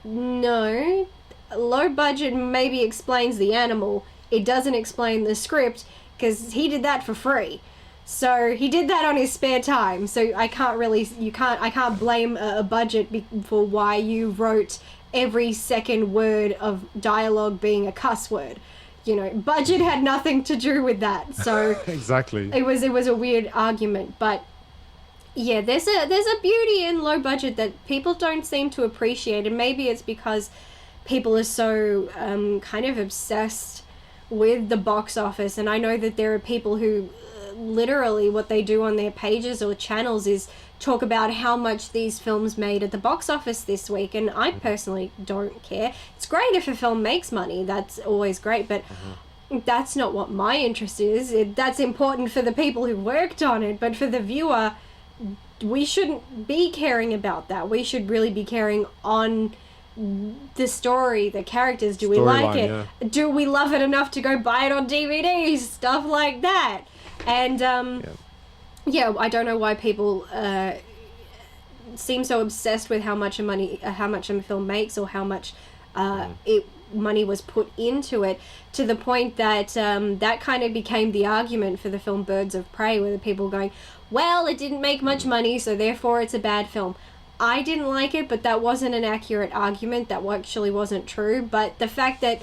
Speaker 1: no, low budget maybe explains the animal, it doesn't explain the script, because he did that for free. So he did that on his spare time. So I can't blame a budget for why you wrote every second word of dialogue being a cuss word. budget had nothing to do with that. So
Speaker 2: exactly.
Speaker 1: It was a weird argument, but yeah, there's a beauty in low budget that people don't seem to appreciate, and maybe it's because people are so kind of obsessed with the box office. And I know that there are people who literally what they do on their pages or channels is talk about how much these films made at the box office this week, and I personally don't care. It's great if a film makes money, that's always great, but that's not what my interest is. That's important for the people who worked on it, but for the viewer, we shouldn't be caring about that. We should really be caring on the story, the characters. Do we like it? Yeah. Do we love it enough to go buy it on DVD? Stuff like that. And yeah, I don't know why people seem so obsessed with how much a film makes, or how much money was put into it, to the point that that kind of became the argument for the film Birds of Prey, where the people going, well, it didn't make much money, so therefore it's a bad film. I didn't like it, but that wasn't an accurate argument. That actually wasn't true. But the fact that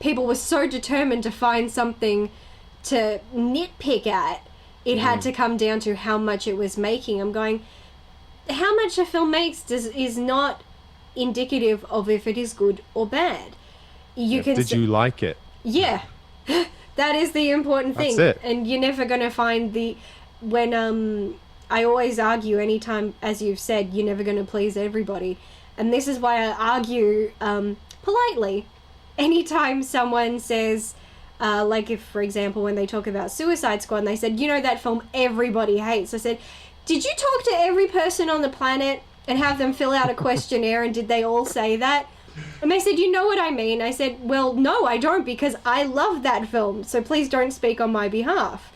Speaker 1: people were so determined to find something to nitpick at, it had to come down to how much it was making. I'm going, how much a film makes is not indicative of if it is good or bad.
Speaker 2: Did you like it?
Speaker 1: Yeah. That is the important thing.
Speaker 2: That's it.
Speaker 1: And you're never going to find I always argue anytime, as you've said, you're never going to please everybody. And this is why I argue politely. Anytime someone says, like if, for example, when they talk about Suicide Squad, and they said, that film everybody hates. I said, did you talk to every person on the planet and have them fill out a questionnaire, and did they all say that? And they said, you know what I mean? I said, well, no, I don't, because I love that film, so please don't speak on my behalf.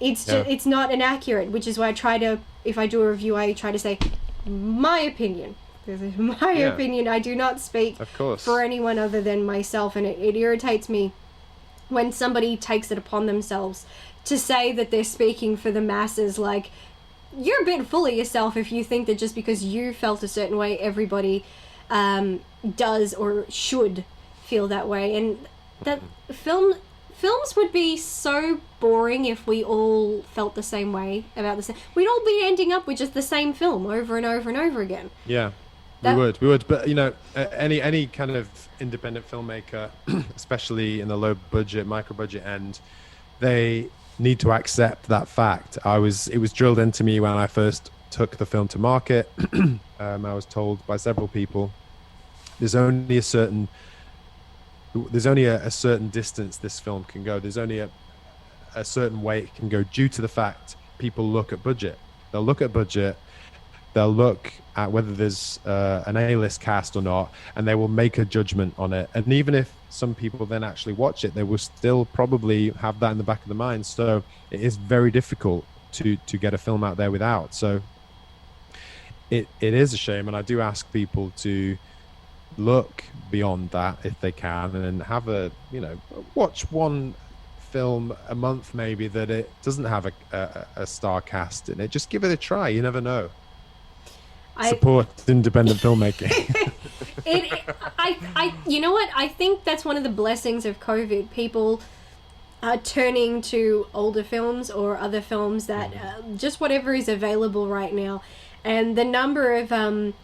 Speaker 1: It's not inaccurate, which is why I try to, if I do a review, I try to say, my opinion. This is my opinion. I do not speak for anyone other than myself, and it irritates me when somebody takes it upon themselves to say that they're speaking for the masses. Like, you're a bit full of yourself if you think that just because you felt a certain way, everybody does or should feel that way. And that films would be so boring if we all felt the same way about the same. We'd all be ending up with just the same film over and over and over again.
Speaker 2: Yeah, we would. But any kind of independent filmmaker, especially in the low budget, micro budget end, they need to accept that fact. It was drilled into me when I first took the film to market. I was told by several people, there's only a certain distance this film can go. There's only a certain way it can go, due to the fact people look at budget. They'll look at budget. They'll look at whether there's an A-list cast or not, and they will make a judgment on it. And even if some people then actually watch it, they will still probably have that in the back of the mind. So it is very difficult to get a film out there without. So it is a shame, and I do ask people to look beyond that if they can, and have watch one film a month maybe that it doesn't have a star cast in it. Just give it a try. You never know. Support independent filmmaking.
Speaker 1: You know what? I think that's one of the blessings of COVID. People are turning to older films or other films that just whatever is available right now, and the number of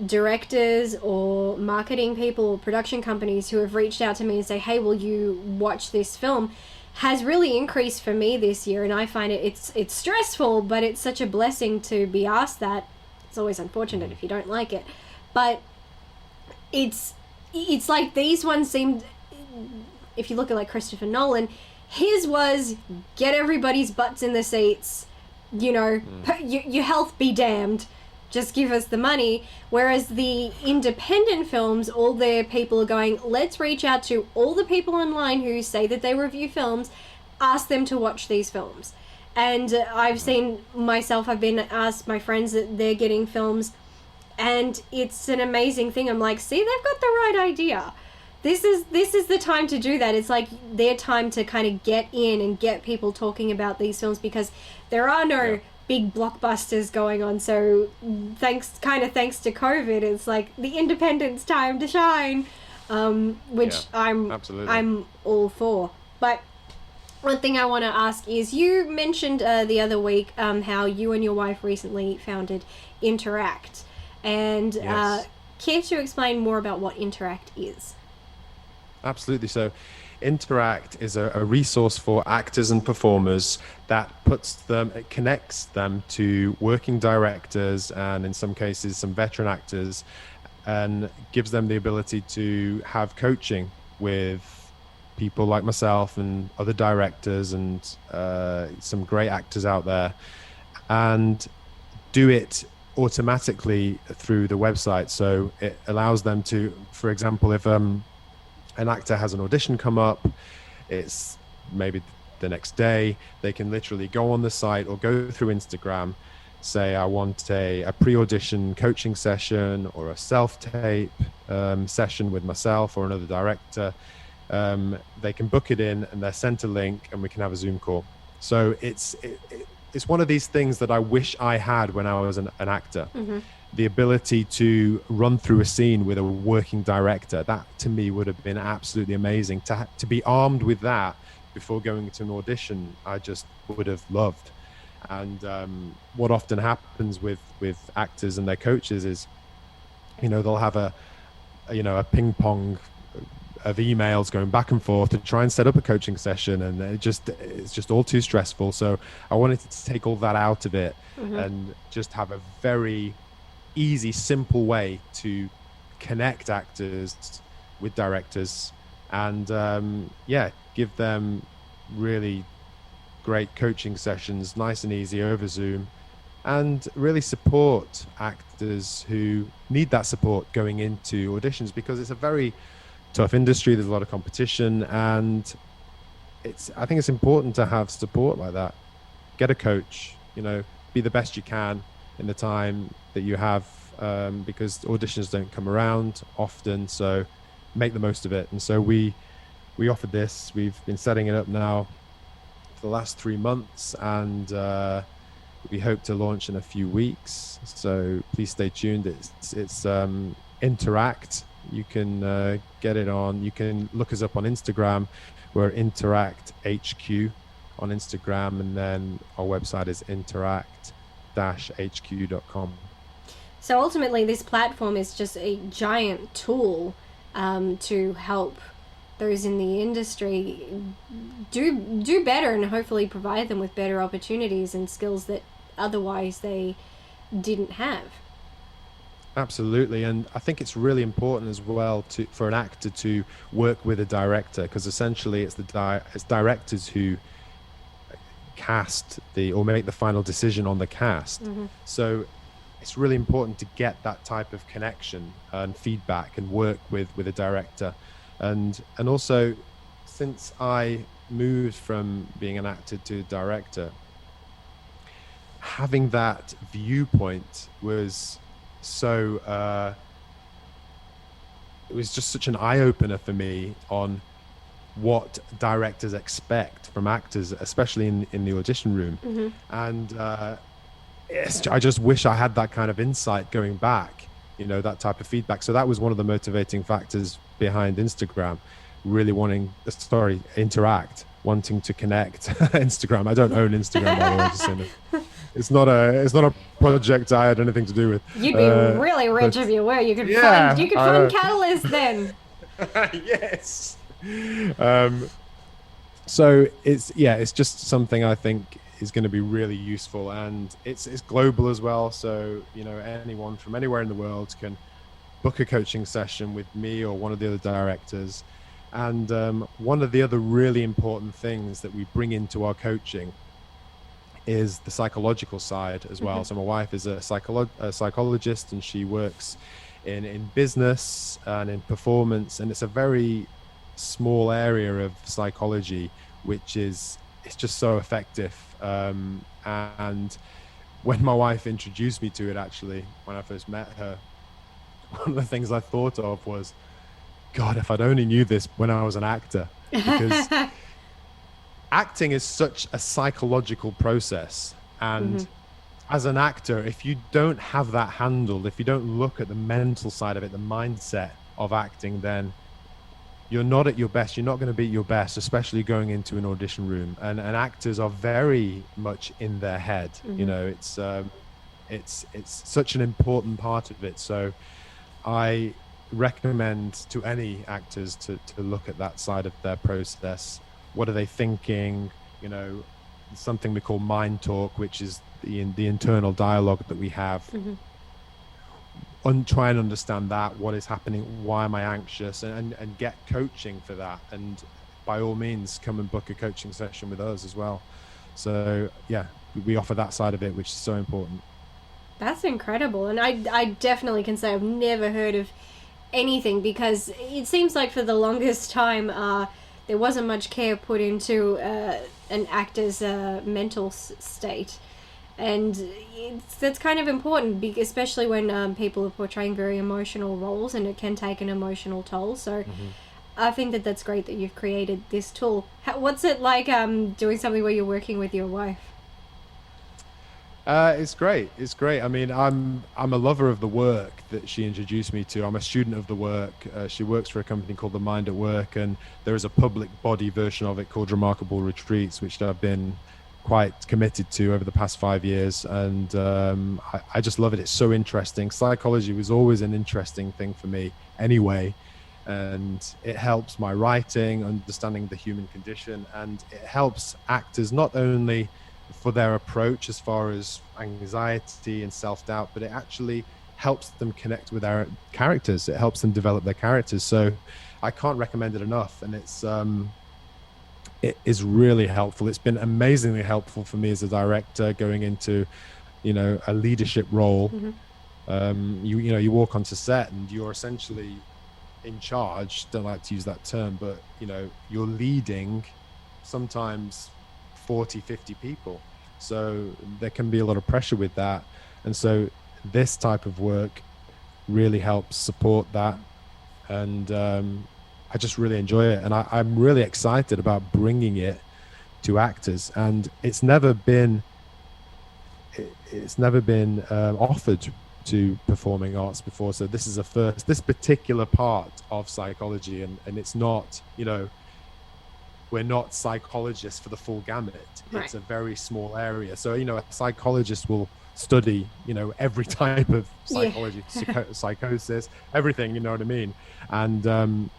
Speaker 1: directors or marketing people or production companies who have reached out to me and say, hey, will you watch this film, has really increased for me this year. And I find it's stressful, but it's such a blessing to be asked that. It's always unfortunate if you don't like it, but it's like these ones seemed, if you look at like Christopher Nolan, his was get everybody's butts in the seats, your health be damned, just give us the money. Whereas the independent films, all their people are going, let's reach out to all the people online who say that they review films, ask them to watch these films. And I've seen myself, I've been asked, my friends, that they're getting films, and it's an amazing thing. I'm like, see, they've got the right idea. This is the time to do that. It's like their time to kind of get in and get people talking about these films, because there are no big blockbusters going on. So thanks to COVID, it's like the independent's time to shine, which I'm all for. But one thing I want to ask is, you mentioned the other week how you and your wife recently founded Interact, and
Speaker 2: Yes.
Speaker 1: care to explain more about what Interact is?
Speaker 2: Absolutely. So, Interact is a resource for actors and performers that it connects them to working directors and, in some cases, some veteran actors, and gives them the ability to have coaching with people like myself and other directors and some great actors out there, and do it automatically through the website. So it allows them to, for example, if an actor has an audition come up, it's maybe the next day, they can literally go on the site or go through Instagram, say, I want a pre-audition coaching session or a self-tape session with myself or another director. They can book it in and they're sent a link and we can have a Zoom call. So it's one of these things that I wish I had when I was an actor.
Speaker 1: Mm-hmm.
Speaker 2: The ability to run through a scene with a working director, that to me would have been absolutely amazing. To be armed with that before going to an audition, I just would have loved. And what often happens with actors and their coaches is, they'll have a ping pong of emails going back and forth to try and set up a coaching session, and it's just all too stressful. So I wanted to take all that out of it, mm-hmm. and just have a very easy, simple way to connect actors with directors, and give them really great coaching sessions, nice and easy over Zoom, and really support actors who need that support going into auditions, because it's a very tough industry. There's a lot of competition, and I think it's important to have support like that. Get a coach, be the best you can in the time that you have, because auditions don't come around often, so make the most of it. And so we offered this. We've been setting it up now for the last 3 months, and we hope to launch in a few weeks, so please stay tuned. It's Interact. You can get it on, you can look us up on Instagram. We're Interact HQ on Instagram, and then our website is interact-hq.com.
Speaker 1: So ultimately, this platform is just a giant tool to help those in the industry do better, and hopefully provide them with better opportunities and skills that otherwise they didn't have.
Speaker 2: Absolutely, and I think it's really important as well for an actor to work with a director, because essentially it's directors who cast or make the final decision on the cast. Mm-hmm. So it's really important to get that type of connection and feedback and work with a director. And also, since I moved from being an actor to a director, having that viewpoint was it was just such an eye-opener for me on what directors expect from actors, especially in the audition room. Mm-hmm. And I just wish I had that kind of insight going back, that type of feedback. So that was one of the motivating factors behind Instagram, really Interact, wanting to connect. Instagram, I don't own Instagram, by the way, just saying that. It's not a project I had anything to do with.
Speaker 1: You'd be really rich if you were. You could fund Catalyst then.
Speaker 2: Yes. So it's just something I think is going to be really useful, and it's global as well. So anyone from anywhere in the world can book a coaching session with me or one of the other directors. And one of the other really important things that we bring into our coaching is the psychological side as well. Mm-hmm. So my wife is a psychologist, and she works in business and in performance, and it's a very small area of psychology, it's just so effective. And when my wife introduced me to it, actually, when I first met her, one of the things I thought of was, God, if I'd only knew this when I was an actor, because acting is such a psychological process. And mm-hmm. as an actor, if you don't have that handled, if you don't look at the mental side of it, the mindset of acting, then you're not at your best. You're not going to be at your best, especially going into an audition room. And actors are very much in their head. You know, it's such an important part of it. So I recommend to any actors to look at that side of their process. What are they thinking? You know, something we call mind talk, which is the internal dialogue that we have. Try and understand that, what is happening, why am I anxious, and get coaching for that. And by all means, come and book a coaching session with us as well. So yeah, we offer that side of it, which is so important.
Speaker 1: That's incredible. And I definitely can say I've never heard of anything, because it seems like for the longest time there wasn't much care put into an actor's mental state. And that's kind of important, especially when people are portraying very emotional roles, and it can take an emotional toll. So I think that that's great that you've created this tool. What's it like doing something where you're working with your wife?
Speaker 2: It's great. It's great. I mean, I'm a lover of the work that she introduced me to. I'm a student of the work. She works for a company called The Mind at Work, and there is a public body version of it called Remarkable Retreats, which I've been quite committed to over the past 5 years. And I just love it. It's so interesting. Psychology was always an interesting thing for me anyway. And it helps my writing, understanding the human condition, and it helps actors not only for their approach as far as anxiety and self-doubt, but it actually helps them connect with their characters. It helps them develop their characters. So I can't recommend it enough. And it is really helpful. It's been amazingly helpful for me as a director going into, you know, a leadership role. You walk onto set and you're essentially in charge. Don't like to use that term, but you know, you're leading sometimes 40, 50 people. So there can be a lot of pressure with that. And so this type of work really helps support that. And I just really enjoy it. And I'm really excited about bringing it to actors. And it's never been offered to performing arts before. So this is a first, this particular part of psychology. And it's not, you know, we're not psychologists for the full gamut. Right. It's a very small area. So, you know, a psychologist will study, you know, every type of psychology, psychosis, everything, you know what I mean? And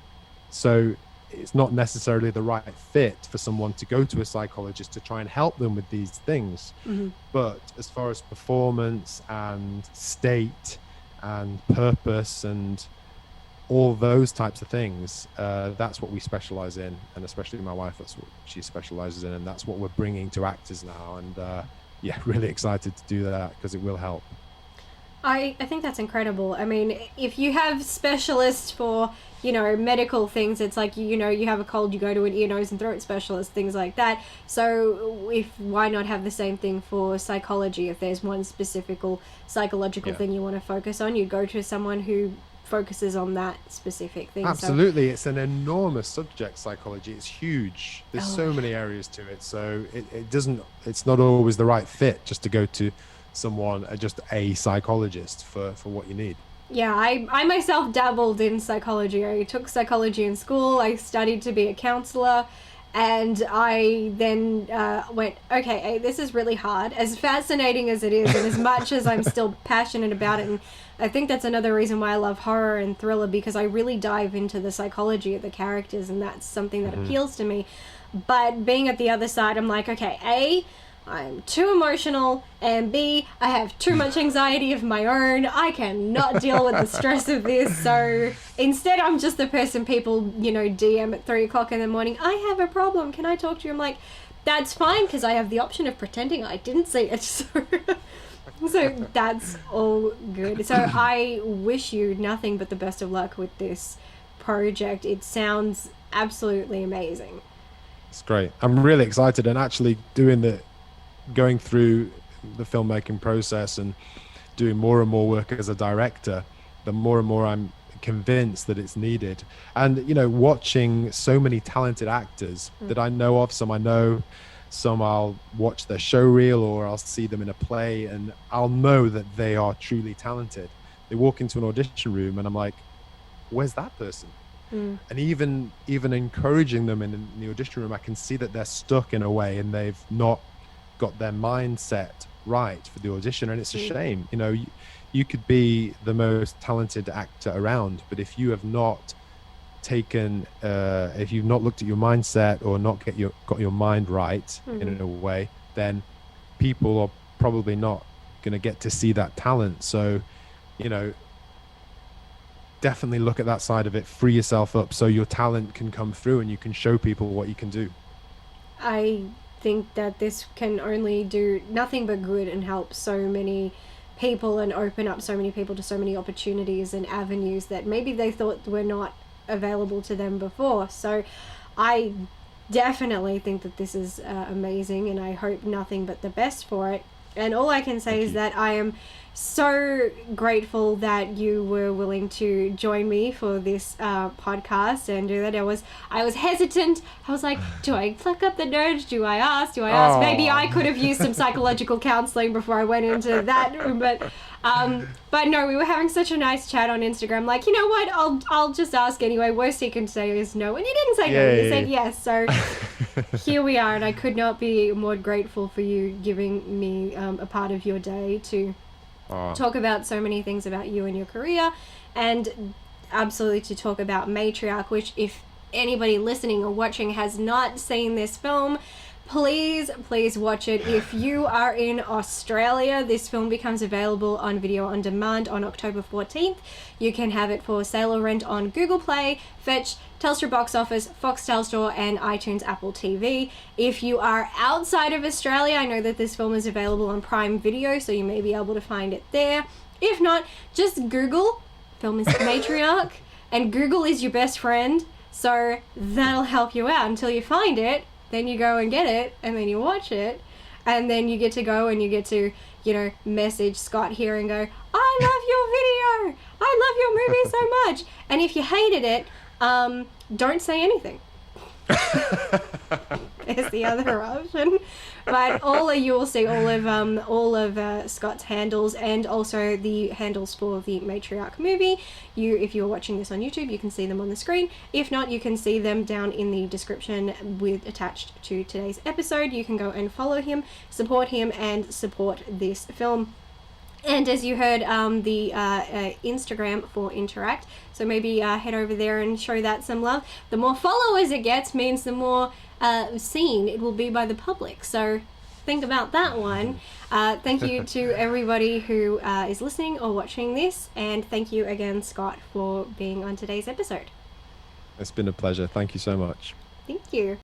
Speaker 2: so it's not necessarily the right fit for someone to go to a psychologist to try and help them with these things. But as far as performance and state and purpose and all those types of things, that's what we specialize in, and especially my wife, that's what she specializes in, and that's what we're bringing to actors now. And yeah, really excited to do that because it will help.
Speaker 1: I think that's incredible. I mean, if you have specialists for, you know, medical things, it's like, you know, you have a cold, you go to an ear, nose and throat specialist, things like that. So why not have the same thing for psychology? If there's one specific or psychological thing you want to focus on, you go to someone who focuses on that specific thing.
Speaker 2: Absolutely. So, it's an enormous subject, psychology. It's huge. There's so many areas to it. So it's not always the right fit just to go to someone, just a psychologist for what you need.
Speaker 1: Yeah, I myself dabbled in psychology. I took psychology in school. I studied to be a counselor, and I then went, okay, this is really hard. As fascinating as it is, and as much as I'm still passionate about it, and I think that's another reason why I love horror and thriller, because I really dive into the psychology of the characters, and that's something that appeals to me. But being at the other side, I'm like, okay, A, I'm too emotional, and B, I have too much anxiety of my own. I cannot deal with the stress of this. So instead, I'm just the person people, you know, DM at 3 o'clock in the morning. I have a problem. Can I talk to you? I'm like, that's fine, because I have the option of pretending I didn't see it. So that's all good. So I wish you nothing but the best of luck with this project. It sounds absolutely amazing.
Speaker 2: It's great. I'm really excited, and actually going through the filmmaking process and doing more and more work as a director, the more and more I'm convinced that it's needed. And, you know, watching so many talented actors that I know of, some I know, some I'll watch their show reel or I'll see them in a play, and I'll know that they are truly talented. They walk into an audition room and I'm like, where's that person? And even encouraging them in the audition room, I can see that they're stuck in a way and they've not got their mindset right for the audition. And it's a shame. You know, you could be the most talented actor around, but if you have not taken if you've not looked at your mindset or not got your mind right in a way, then people are probably not going to get to see that talent. So, you know, definitely look at that side of it, free yourself up so your talent can come through and you can show people what you can do.
Speaker 1: I think that this can only do nothing but good and help so many people and open up so many people to so many opportunities and avenues that maybe they thought were not available to them before. So I definitely think that this is amazing, and I hope nothing but the best for it. And all I can say is that I am so grateful that you were willing to join me for this podcast and do that. I was hesitant. I was like, do I pluck up the nerve? Do I ask? Maybe I could have used some psychological counseling before I went into that. But no, we were having such a nice chat on Instagram. Like, you know what? I'll just ask anyway. Worst he can say is no. And you didn't say no. You said yes. So here we are. And I could not be more grateful for you giving me a part of your day to talk about so many things about you and your career, and absolutely to talk about Matriarch, which if anybody listening or watching has not seen this film, please watch it. If you are in Australia, this film becomes available on video on demand on October 14th. You can have it for sale or rent on Google Play, Fetch, Telstra Box Office, Foxtel Store, and iTunes Apple TV. If you are outside of Australia, I know that this film is available on Prime Video, so you may be able to find it there. If not, just Google film is Matriarch, and Google is your best friend, so that'll help you out until you find it. Then you go and get it, and then you watch it, and then you get to go and you get to, you know, message Scott here and go, I love your video! I love your movie so much! And if you hated it, don't say anything. There's the other option. But you will see all of Scott's handles, and also the handles for the Matriarch movie. If you're watching this on YouTube, you can see them on the screen. If not, you can see them down in the description attached to today's episode. You can go and follow him, support him, and support this film. And as you heard, the Instagram for Interact, so maybe head over there and show that some love. The more followers it gets means the more seen it will be by the public. So think about that one. Thank you to everybody who is listening or watching this, and thank you again, Scott, for being on today's episode.
Speaker 2: It's been a pleasure. Thank you so much.
Speaker 1: Thank you.